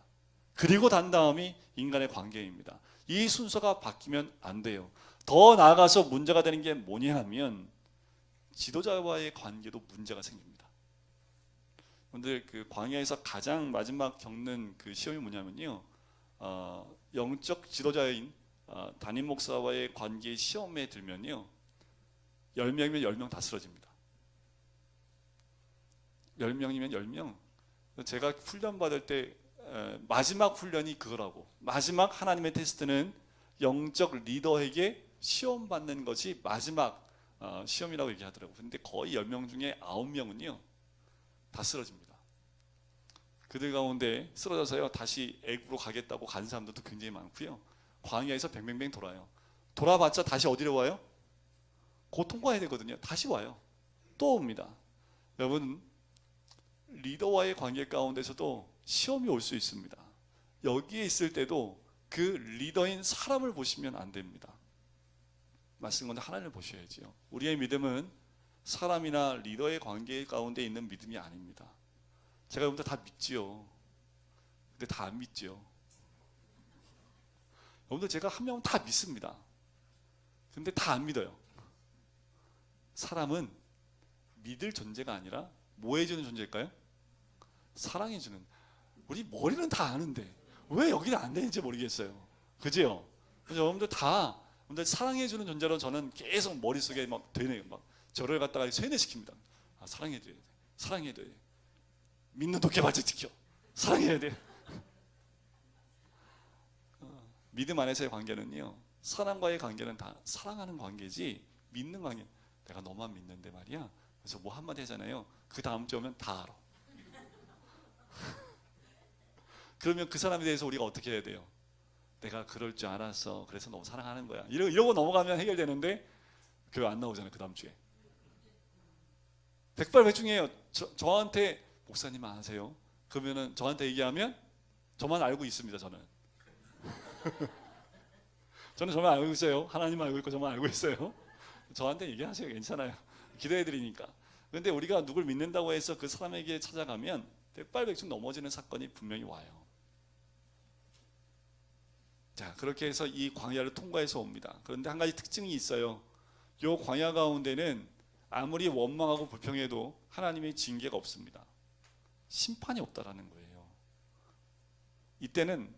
그리고 단 다음이 인간의 관계입니다. 이 순서가 바뀌면 안 돼요. 더 나아가서 문제가 되는 게 뭐냐 하면 지도자와의 관계도 문제가 생깁니다. 오늘 그 광야에서 가장 마지막 겪는 그 시험이 뭐냐면요, 영적 지도자인 담임 목사와의 관계 시험에 들면요, 10명이면 10명 다 쓰러집니다. 10명이면 10명. 제가 훈련 받을 때 마지막 훈련이 그거라고. 마지막 하나님의 테스트는 영적 리더에게 시험 받는 것이 마지막 시험이라고 얘기하더라고요. 근데 거의 10명 중에 9명은요 다 쓰러집니다. 그들 가운데 쓰러져서요 다시 애굽으로 가겠다고 가는 사람들도 굉장히 많고요. 광야에서 뱅뱅뱅 돌아요. 돌아봤자 다시 어디로 와요? 곧 통과해야 되거든요. 다시 와요. 또 옵니다. 여러분, 리더와의 관계 가운데서도 시험이 올 수 있습니다. 여기에 있을 때도 그 리더인 사람을 보시면 안 됩니다. 말씀 건데 하나님을 보셔야죠. 우리의 믿음은 사람이나 리더의 관계 가운데 있는 믿음이 아닙니다. 제가 여러분들 다 믿지요. 근데 다 안 믿지요. 여러분들 제가 한 명은 다 믿습니다. 근데 다 안 믿어요. 사람은 믿을 존재가 아니라 뭐 해주는 존재일까요? 사랑해주는. 우리 머리는 다 아는데 왜 여기는 안 되는지 모르겠어요. 그죠? 여러분들 다 여러분들 사랑해주는 존재로 저는 계속 머릿속에 막 되네요. 막 저를 갖다가 세뇌시킵니다. 아, 사랑해줘야 돼. 사랑해야 돼. 믿는 도깨발집 지켜. 사랑해야 돼. 믿음 안에서의 관계는요, 사랑과의 관계는 다 사랑하는 관계지 믿는 관계. 내가 너만 믿는데 말이야. 그래서 뭐 한마디 하잖아요. 그 다음 주 오면 다 알아. 그러면 그 사람에 대해서 우리가 어떻게 해야 돼요? 내가 그럴 줄 알았어. 그래서 너무 사랑하는 거야. 이러고 넘어가면 해결되는데 교회 안 나오잖아요. 그 다음 주에. 백발백중이에요. 저한테 목사님 아세요? 그러면은 저한테 얘기하면 저만 알고 있습니다. 저는 저만 알고 있어요. 하나님 알고 있고 저만 알고 있어요. 저한테 얘기하세요. 괜찮아요. 기도해드리니까. 그런데 우리가 누굴 믿는다고 해서 그 사람에게 찾아가면 백발백중 넘어지는 사건이 분명히 와요. 자, 그렇게 해서 이 광야를 통과해서 옵니다. 그런데 한 가지 특징이 있어요. 이 광야 가운데는 아무리 원망하고 불평해도 하나님의 징계가 없습니다. 심판이 없다라는 거예요. 이때는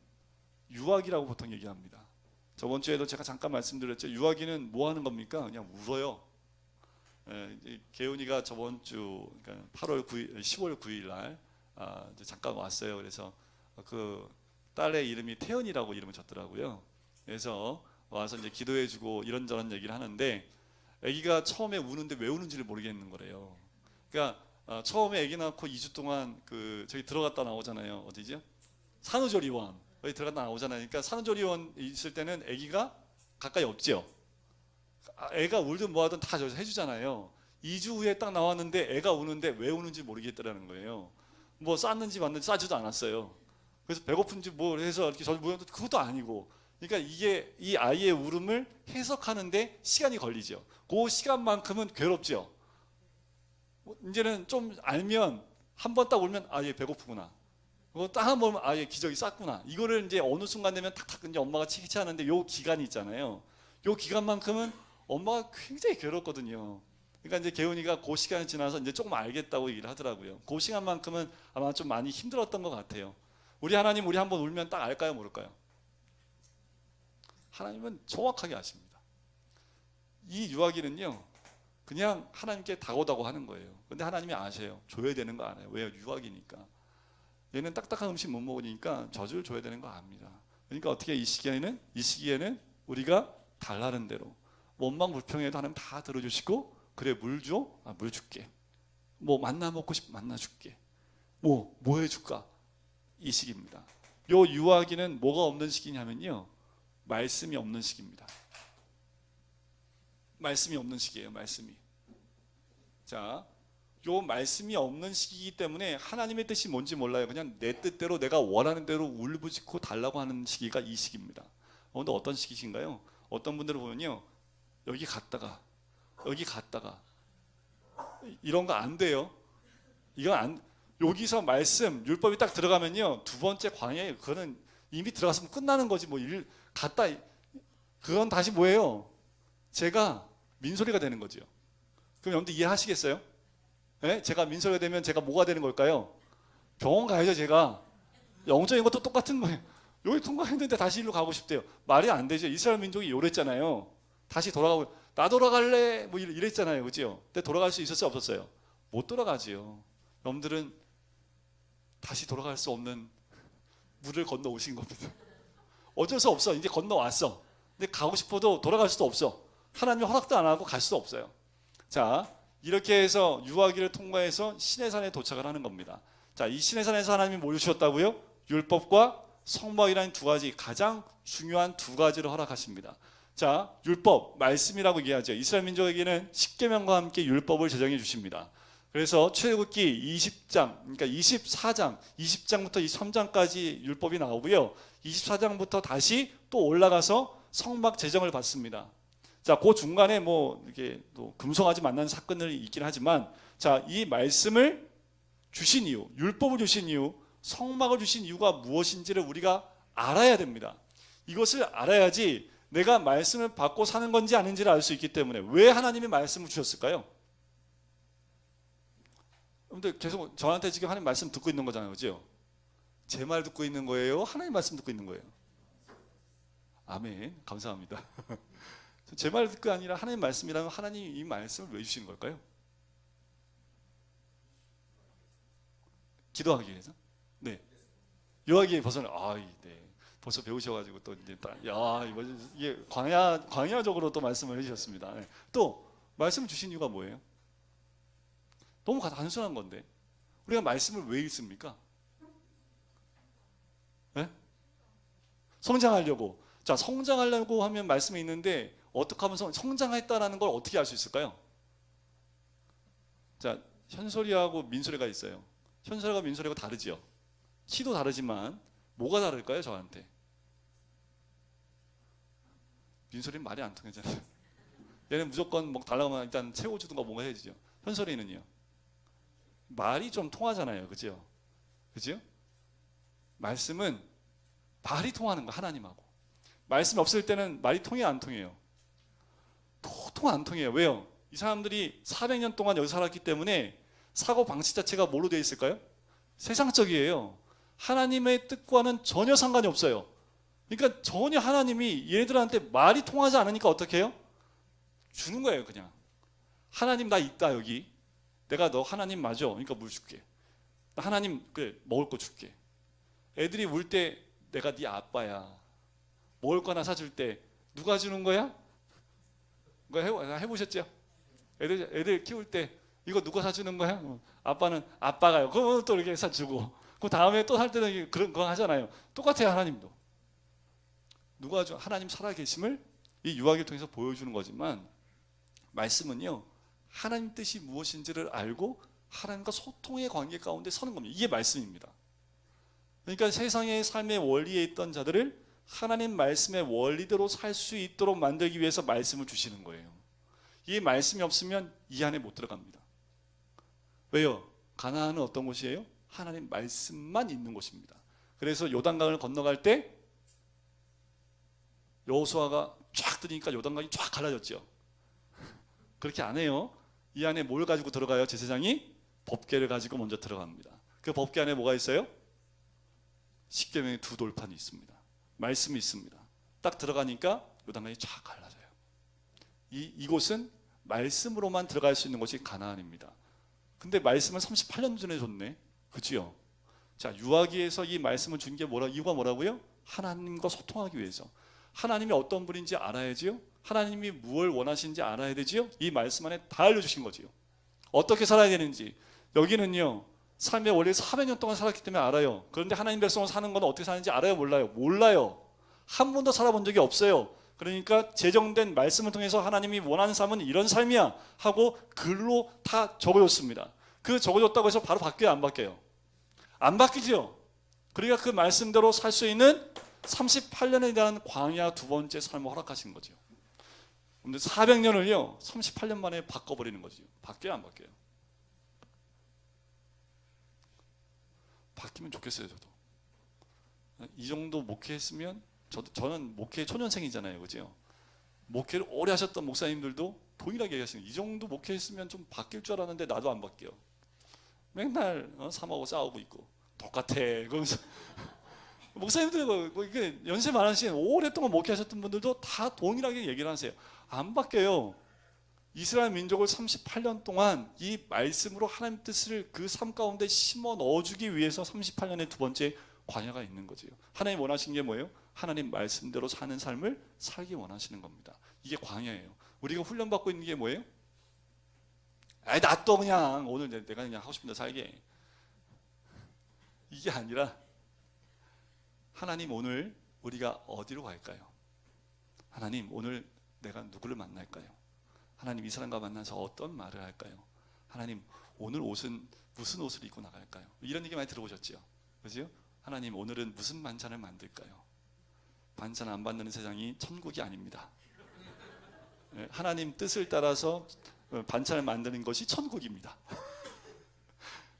유아기라고 보통 얘기합니다. 저번 주에도 제가 잠깐 말씀드렸죠. 유아기는 뭐 하는 겁니까? 그냥 울어요. 개훈이가 저번 주 그러니까 10월 9일 날 잠깐 왔어요. 그래서 그 딸의 이름이 태연이라고 이름을 줬더라고요. 그래서 와서 이제 기도해주고 이런저런 얘기를 하는데, 아기가 처음에 우는데 왜 우는지를 모르겠는 거래요. 그러니까 처음에 아기 낳고 2주 동안 저기 들어갔다 나오잖아요. 어디죠? 산후조리원. 여기 들어갔다 나오잖아요. 그러니까 산후조리원 있을 때는 아기가 가까이 없죠. 애가 울든 뭐하든 다 해주잖아요. 2주 후에 딱 나왔는데 애가 우는데 왜 우는지 모르겠더라는 거예요. 뭐 쌌는지 맞는지 싸지도 않았어요. 그래서 배고픈지 뭐 해서 이렇게 저를 모였는데 그것도 아니고. 그러니까 이게 이 아이의 울음을 해석하는데 시간이 걸리죠. 그 시간만큼은 괴롭죠. 이제는 좀 알면 한 번 딱 울면 얘 배고프구나. 딱 한 번 보면 얘 기저귀 쌌구나. 이거를 이제 어느 순간 되면 탁탁 이제 엄마가 치치하는데 요 기간이 있잖아요. 요 기간만큼은 엄마가 굉장히 괴롭거든요. 그러니까 이제 개훈이가 그 시간이 지나서 이제 조금 알겠다고 얘기를 하더라고요. 그 시간만큼은 아마 좀 많이 힘들었던 것 같아요. 우리 하나님 우리 한번 울면 딱 알까요, 모를까요? 하나님은 정확하게 아십니다. 이 유아기는요, 그냥 하나님께 다고다고 하는 거예요. 근데 하나님이 아셔요. 줘야 되는 거 알아요. 왜요? 유아기니까. 얘는 딱딱한 음식 못 먹으니까 젖을 줘야 되는 거 압니다. 그러니까 어떻게 이 시기에는 우리가 달라는 대로 원망 불평해도 하나님 다 들어주시고, 그래 물 줘? 물 줄게. 뭐 만나 먹고 싶으면 만나 줄게. 뭐 해줄까? 이 시기입니다. 요 유아기는 뭐가 없는 시기냐면요, 말씀이 없는 시기입니다. 말씀이 없는 시기예요. 말씀이. 자, 요 말씀이 없는 시기이기 때문에 하나님의 뜻이 뭔지 몰라요. 그냥 내 뜻대로 내가 원하는 대로 울부짖고 달라고 하는 시기가 이 시기입니다. 근데 어떤 시기신가요? 어떤 분들을 보면요, 여기 갔다가 이런 거 안 돼요. 이건 안, 여기서 말씀 율법이 딱 들어가면요, 두 번째 광야에 그거는 이미 들어갔으면 끝나는 거지. 뭐 일 갔다 그건 다시 뭐예요? 제가 민소리가 되는 거죠. 그럼 여러분들 이해하시겠어요? 네? 제가 민소리가 되면 제가 뭐가 되는 걸까요? 병원 가야죠. 제가 영적인 것도 똑같은 거예요. 여기 통과했는데 다시 일로 가고 싶대요. 말이 안 되죠. 이스라엘 민족이 요랬잖아요. 다시 돌아가고, 나 돌아갈래 뭐 이랬잖아요. 그죠? 근데 돌아갈 수 있었어요, 없었어요? 못 돌아가지요. 여러분들은 다시 돌아갈 수 없는 물을 건너 오신 겁니다. 어쩔 수 없어. 이제 건너왔어. 근데 가고 싶어도 돌아갈 수도 없어. 하나님이 허락도 안 하고 갈 수도 없어요. 자, 이렇게 해서 유아기를 통과해서 시내산에 도착을 하는 겁니다. 자, 이 시내산에서 하나님이 뭘 주셨다고요? 율법과 성막이라는 두 가지, 가장 중요한 두 가지를 허락하십니다. 자, 율법, 말씀이라고 얘기하죠. 이스라엘 민족에게는 십계명과 함께 율법을 제정해 주십니다. 그래서 출애굽기 20장, 그러니까 24장, 20장부터 23장까지 율법이 나오고요. 24장부터 다시 또 올라가서 성막 제정을 받습니다. 자, 그 중간에 뭐 이렇게 또 금송아지 만나는 사건들이 있긴 하지만, 자, 이 말씀을 주신 이유, 율법을 주신 이유, 성막을 주신 이유가 무엇인지를 우리가 알아야 됩니다. 이것을 알아야지 내가 말씀을 받고 사는 건지 아닌지를 알 수 있기 때문에. 왜 하나님이 말씀을 주셨을까요? 여러분들 계속 저한테 지금 하나님 말씀 듣고 있는 거잖아요. 그죠? 제 말 듣고 있는 거예요? 하나님 말씀 듣고 있는 거예요? 아멘. 감사합니다. 제 말 듣고 아니라 하나님 말씀이라면 하나님이 이 말씀을 왜 주시는 걸까요? 기도하기 위해서? 네. 요하기에 벗어나. 네. 벌써 배우셔가지고 또 이제 이게 광야적으로 또 말씀을 해주셨습니다. 네. 또 말씀을 주신 이유가 뭐예요? 너무 단순한 건데 우리가 말씀을 왜 읽습니까? 네? 성장하려고. 자, 성장하려고 하면 말씀이 있는데 어떻게 하면 성장했다라는 걸 어떻게 알 수 있을까요? 자, 현소리하고 민소리가 있어요. 현소리가 민소리가 다르지요. 키도 다르지만 뭐가 다를까요, 저한테? 민소리는 말이 안 통하잖아요. 얘는 무조건 뭐 달라고 하면 일단 채워주든가 뭔가 해야죠. 현소리는요, 말이 좀 통하잖아요. 그죠? 그죠? 말씀은 말이 통하는 거, 하나님하고. 말씀이 없을 때는 말이 통해요, 안 통해요? 도통 안 통해요. 왜요? 이 사람들이 400년 동안 여기 살았기 때문에 사고 방식 자체가 뭘로 되어 있을까요? 세상적이에요. 하나님의 뜻과는 전혀 상관이 없어요. 그러니까 전혀 하나님이 얘네들한테 말이 통하지 않으니까 어떻게 해요? 주는 거예요. 그냥 하나님 나 있다 여기. 내가 너 하나님 맞아. 그러니까 물 줄게. 나 하나님 그래 먹을 거 줄게. 애들이 울 때 내가 네 아빠야. 먹을 거 하나 사줄 때 누가 주는 거야? 그거 해보셨죠? 애들 키울 때 이거 누가 사주는 거야? 아빠는 아빠가요. 그러면 또 이렇게 사주고, 그 다음에 또 살 때는 그런 거 하잖아요. 똑같아요. 하나님도 누가 하나님 살아계심을 이 유아기를 통해서 보여주는 거지만, 말씀은요 하나님 뜻이 무엇인지를 알고 하나님과 소통의 관계 가운데 서는 겁니다. 이게 말씀입니다. 그러니까 세상의 삶의 원리에 있던 자들을 하나님 말씀의 원리대로 살 수 있도록 만들기 위해서 말씀을 주시는 거예요. 이 말씀이 없으면 이 안에 못 들어갑니다. 왜요? 가나안은 어떤 곳이에요? 하나님 말씀만 있는 곳입니다. 그래서 요단강을 건너갈 때 여호수아가 쫙 뜨니까 요단강이 쫙 갈라졌죠. 그렇게 안 해요. 이 안에 뭘 가지고 들어가요? 제사장이 법궤를 가지고 먼저 들어갑니다. 그 법궤 안에 뭐가 있어요? 십계명의 두 돌판이 있습니다. 말씀이 있습니다. 딱 들어가니까 요단강이 쫙 갈라져요. 이곳은 말씀으로만 들어갈 수 있는 곳이 가나안입니다. 근데 말씀을 38년 전에 줬네. 그치요? 자, 유아기에서 이 말씀을 준 게 이유가 뭐라고요? 하나님과 소통하기 위해서. 하나님이 어떤 분인지 알아야지요. 하나님이 무엇을 원하시는지 알아야 되지요. 이 말씀 안에 다 알려주신 거지요. 어떻게 살아야 되는지. 여기는요 삶의 원리 400년 동안 살았기 때문에 알아요. 그런데 하나님 백성으로 사는 건 어떻게 사는지 알아요? 몰라요? 몰라요. 한 번도 살아본 적이 없어요. 그러니까 제정된 말씀을 통해서 하나님이 원하는 삶은 이런 삶이야 하고 글로 다 적어줬습니다. 그 적어줬다고 해서 바로 바뀌어요? 안 바뀌어요? 안 바뀌죠. 그러니까 그 말씀대로 살 수 있는 38년에 대한 광야 두 번째 삶을 허락하신 거죠. 근데 400년을요 38년 만에 바꿔버리는 거죠. 바뀌어요? 안 바뀌어요? 바뀌면 좋겠어요. 저도 이 정도 목회했으면, 저는 목회 초년생이잖아요, 그죠? 목회를 오래 하셨던 목사님들도 동일하게 얘기하시는 거예요. 이 정도 목회했으면 좀 바뀔 줄 알았는데 나도 안 바뀌어. 맨날 삼하고 싸우고 있고 똑같아. 그러면서 목사님들 이게 연세 많으신 오랫동안 목회하셨던 분들도 다 동일하게 얘기를 하세요. 안 바뀌어요. 이스라엘 민족을 38년 동안 이 말씀으로 하나님 뜻을 그 삶 가운데 심어 넣어주기 위해서 38년의 두 번째 광야가 있는 거죠. 하나님 원하신 게 뭐예요? 하나님 말씀대로 사는 삶을 살기 원하시는 겁니다. 이게 광야예요. 우리가 훈련받고 있는 게 뭐예요? 놔둬 그냥 오늘 내가 그냥 하고 싶은 대로 살게. 이게 아니라 하나님 오늘 우리가 어디로 갈까요? 하나님 오늘 내가 누구를 만날까요? 하나님 이 사람과 만나서 어떤 말을 할까요? 하나님 오늘 옷은 무슨 옷을 입고 나갈까요? 이런 얘기 많이 들어보셨죠? 그죠? 하나님 오늘은 무슨 반찬을 만들까요? 반찬 안 받는 세상이 천국이 아닙니다. 하나님 뜻을 따라서 반찬을 만드는 것이 천국입니다.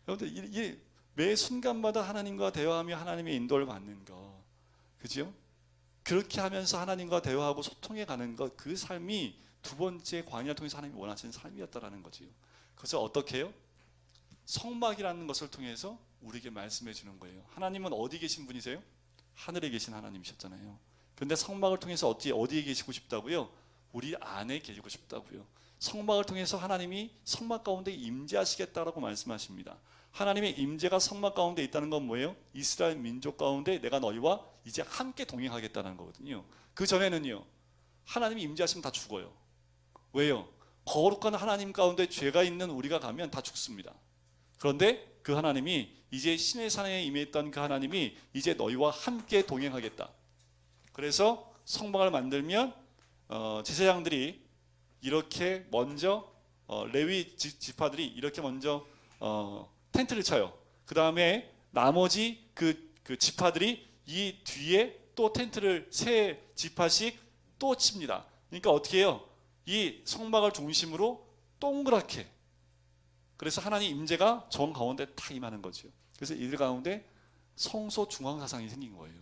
여러분들 매 순간마다 하나님과 대화하며 하나님의 인도를 받는 것, 그죠? 그렇게 하면서 하나님과 대화하고 소통해 가는 것, 그 삶이 두 번째 광야를 통해서 하나님이 원하시는 삶이었다라는 거지요. 그래서 어떻게 해요? 성막이라는 것을 통해서 우리에게 말씀해 주는 거예요. 하나님은 어디 계신 분이세요? 하늘에 계신 하나님이셨잖아요. 그런데 성막을 통해서 어디에 계시고 싶다고요? 우리 안에 계시고 싶다고요. 성막을 통해서 하나님이 성막 가운데 임재하시겠다라고 말씀하십니다. 하나님의 임재가 성막 가운데 있다는 건 뭐예요? 이스라엘 민족 가운데 내가 너희와 이제 함께 동행하겠다는 거거든요. 그 전에는요 하나님이 임재하시면 다 죽어요. 왜요? 거룩한 하나님 가운데 죄가 있는 우리가 가면 다 죽습니다. 그런데 그 하나님이 이제 신의 산에 임했던 그 하나님이 이제 너희와 함께 동행하겠다. 그래서 성막을 만들면 제사장들이 이렇게 먼저 레위 지파들이 이렇게 먼저 텐트를 쳐요. 그 다음에 나머지 그 지파들이 이 뒤에 또 텐트를 세 지파씩 또 칩니다. 그러니까 어떻게 해요? 이 성막을 중심으로 동그랗게, 그래서 하나님 임재가 정 가운데 다 임하는 거죠. 그래서 이들 가운데 성소 중앙 사상이 생긴 거예요.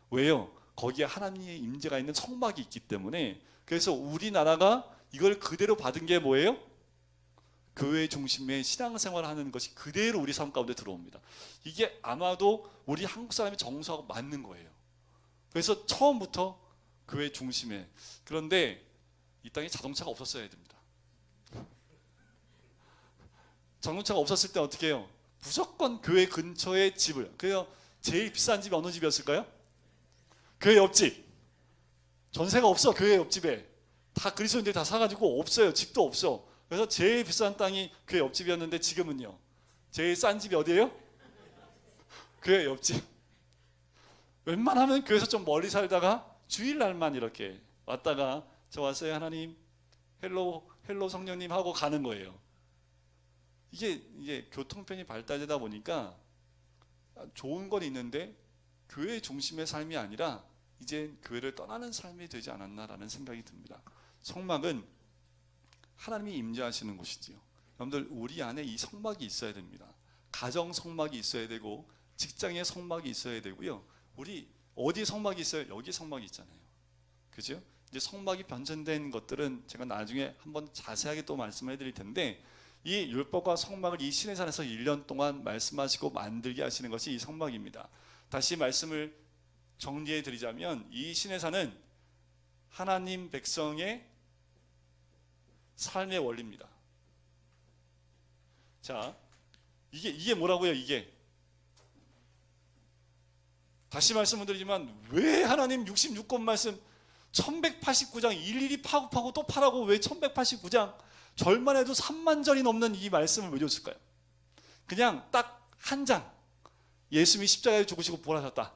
왜요? 거기에 하나님의 임재가 있는 성막이 있기 때문에. 그래서 우리나라가 이걸 그대로 받은 게 뭐예요? 교회 중심의 신앙생활을 하는 것이 그대로 우리 삶 가운데 들어옵니다. 이게 아마도 우리 한국 사람의 정서하고 맞는 거예요. 그래서 처음부터 교회 중심에. 그런데 이 땅에 자동차가 없었어야 됩니다. 자동차가 없었을 때 어떻게 해요? 무조건 교회 근처에 집을. 그래서 제일 비싼 집이 어느 집이었을까요? 교회 옆집. 전세가 없어. 교회 옆집에 다 그리스도인들이 다 사가지고 없어요. 집도 없어. 그래서 제일 비싼 땅이 교회 옆집이었는데 지금은요, 제일 싼 집이 어디예요? 교회 옆집. 웬만하면 교회에서 좀 멀리 살다가 주일날만 이렇게 왔다가 저 왔어요 하나님, 헬로 성령님 하고 가는 거예요. 이게 교통편이 발달되다 보니까 좋은 건 있는데 교회 중심의 삶이 아니라 이제 교회를 떠나는 삶이 되지 않았나라는 생각이 듭니다. 성막은 하나님이 임재하시는 곳이지요. 여러분들, 우리 안에 이 성막이 있어야 됩니다. 가정 성막이 있어야 되고, 직장의 성막이 있어야 되고요. 우리 어디 성막이 있어요? 여기 성막이 있잖아요. 그죠? 이제 성막이 변전된 것들은 제가 나중에 한번 자세하게 또 말씀해 드릴 텐데, 이 율법과 성막을 이 시내산에서 1년 동안 말씀하시고 만들게 하시는 것이 이 성막입니다. 다시 말씀을 정리해 드리자면, 이 시내산은 하나님 백성의 삶의 원리입니다. 자, 이게 뭐라고요? 이게 다시 말씀을 드리지만, 왜 하나님 66권 말씀 1189장 일일이 파고 또 파라고 왜 1189장 절만 해도 3만 절이 넘는 이 말씀을 왜 줬을까요? 그냥 딱 한 장, 예수님이 십자가에 죽으시고 부활하셨다,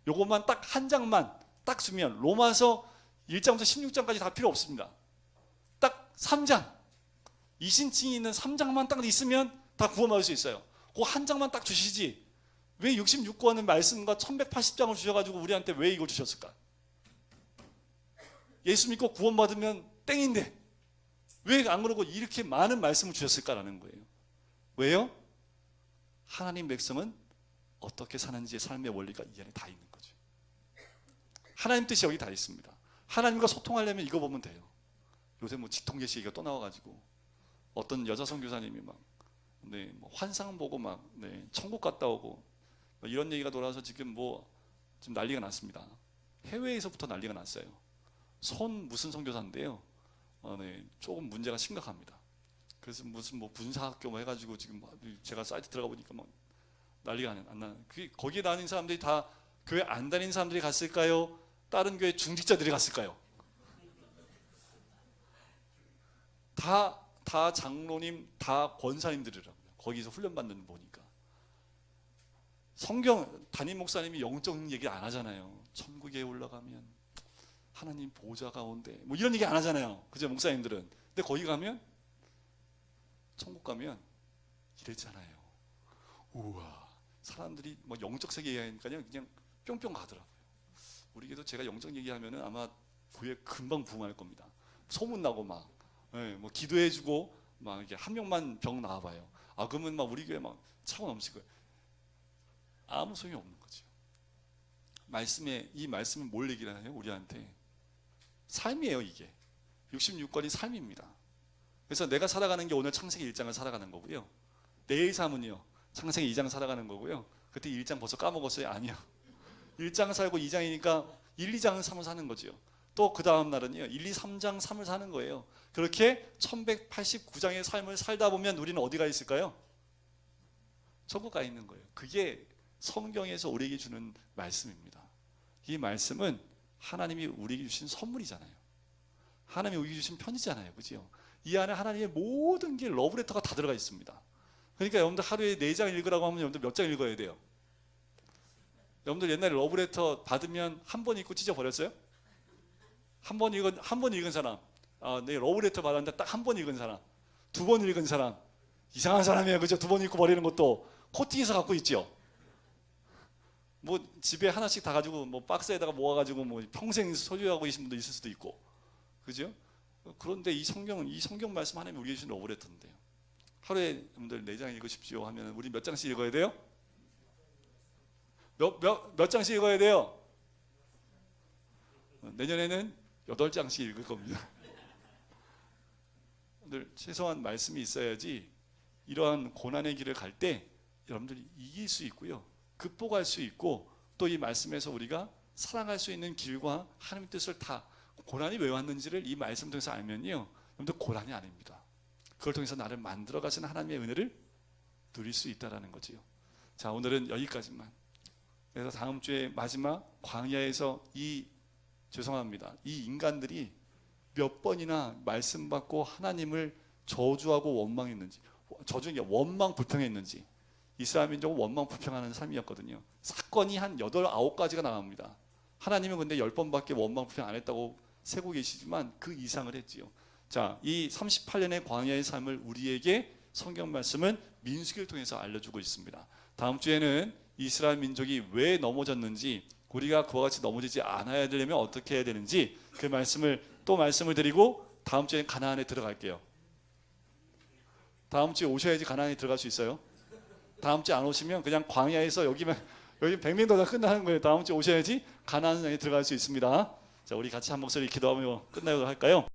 요것만 딱 한 장만 딱 주면, 로마서 1장부터 16장까지 다 필요 없습니다. 딱 3장, 이신칭이 있는 3장만 딱 있으면 다 구원받을 수 있어요. 그 한 장만 딱 주시지, 왜 66권의 말씀과 1180장을 주셔가지고 우리한테 왜 이걸 주셨을까? 예수 믿고 구원받으면 땡인데 왜 안 그러고 이렇게 많은 말씀을 주셨을까라는 거예요. 왜요? 하나님 백성은 어떻게 사는지의 삶의 원리가 이 안에 다 있는 거죠. 하나님 뜻이 여기 다 있습니다. 하나님과 소통하려면 이거 보면 돼요. 요새 뭐 직통계시 얘기가 또 나와가지고 어떤 여자 선교사님이 막 뭐 환상 보고 막 천국 갔다 오고 이런 얘기가 돌아서 지금 지금 난리가 났습니다. 해외에서부터 난리가 났어요. 무슨 선교사인데요. 조금 문제가 심각합니다. 그래서 무슨 분사학교 해가지고 지금 제가 사이트 들어가 보니까 막 난리가 안 나는. 거기에 다니는 사람들이 다 교회 안 다니는 사람들이 갔을까요? 다른 교회 중직자들이 갔을까요? 다 장로님, 다 권사님들이라고요. 거기서 훈련받는 보니까. 성경 담임 목사님이 영적 얘기 안 하잖아요. 천국에 올라가면 하나님 보좌 가운데 이런 얘기 안 하잖아요. 그죠, 목사님들은. 근데 거기 가면, 천국 가면 이랬잖아요. 우와, 사람들이 영적 세계 얘기하니까요 그냥 뿅뿅 가더라고요. 우리 교회도 제가 영적 얘기하면은 아마 교회 금방 부흥할 겁니다. 소문 나고 기도해주고 이렇게 한 명만 병 나와봐요. 그러면 우리 교회 차고 넘칠 거예요. 아무 소용이 없는 거죠. 이 말씀은 뭘 얘기를 해요? 우리한테 삶이에요. 이게 66권이 삶입니다. 그래서 내가 살아가는 게 오늘 창세기 1장을 살아가는 거고요. 내일 삶은요, 창세기 2장 살아가는 거고요. 그때 1장 벌써 까먹었어요? 아니요. 1장 살고 2장이니까 1, 2장은 3을 사는 거죠. 또 그 다음 날은요 1, 2, 3장 3을 사는 거예요. 그렇게 1189장의 삶을 살다 보면 우리는 어디가 있을까요? 천국 가 있는 거예요. 그게 성경에서 우리에게 주는 말씀입니다. 이 말씀은 하나님이 우리에게 주신 선물이잖아요. 하나님이 우리에게 주신 편지잖아요. 그죠? 이 안에 하나님의 모든 게 러브레터가 다 들어가 있습니다. 그러니까 여러분들 하루에 4장 읽으라고 하면 여러분들 몇 장 읽어야 돼요? 여러분들 옛날에 러브레터 받으면 한 번 읽고 찢어버렸어요? 한 번 읽은 사람, 내 러브레터 받았는데 딱 한 번 읽은 사람, 2번 읽은 사람, 이상한 사람이에요. 그죠? 2번 읽고 버리는 것도 코팅해서 갖고 있죠. 집에 하나씩 다 가지고 박스에다가 모아가지고 평생 소유하고 계신 분도 있을 수도 있고, 그죠? 그런데 이 성경 말씀 하나님 우리에게 주신 러브레터인데요. 하루에 여러분들 4장 읽으십시오 하면 우리 몇 장씩 읽어야 돼요? 몇 장씩 읽어야 돼요? 내년에는 8장씩 읽을 겁니다. 여러분들 최소한 말씀이 있어야지 이러한 고난의 길을 갈 때 여러분들이 이길 수 있고요, 극복할 수 있고, 또 이 말씀에서 우리가 살아갈 수 있는 길과 하나님의 뜻을 다, 고난이 왜 왔는지를 이 말씀 통해서 알면요 여러분들 고난이 아닙니다. 그걸 통해서 나를 만들어 가시는 하나님의 은혜를 누릴 수 있다는 거지요. 자, 오늘은 여기까지만. 그래서 다음 주에 마지막 광야에서 죄송합니다, 이 인간들이 몇 번이나 말씀 받고 하나님을 저주하고 원망했는지, 저주는 게 원망 불평했는지. 이스라엘 민족은 원망 불평하는 삶이었거든요. 사건이 한 8, 9가지가 나옵니다. 하나님은 근데 10번밖에 원망 불평 안 했다고 세고 계시지만 그 이상을 했지요. 자, 이 38년의 광야의 삶을 우리에게 성경 말씀은 민수기를 통해서 알려주고 있습니다. 다음 주에는 이스라엘 민족이 왜 넘어졌는지, 우리가 그와 같이 넘어지지 않아야 되려면 어떻게 해야 되는지 그 말씀을 또 말씀을 드리고 다음 주에 가나안에 들어갈게요. 다음 주에 오셔야지 가나안에 들어갈 수 있어요. 다음 주에 안 오시면 그냥 광야에서 여기 백민도가 끝나는 거예요. 다음 주에 오셔야지 가나안에 들어갈 수 있습니다. 자, 우리 같이 한 목소리 기도하며 끝내도록 할까요?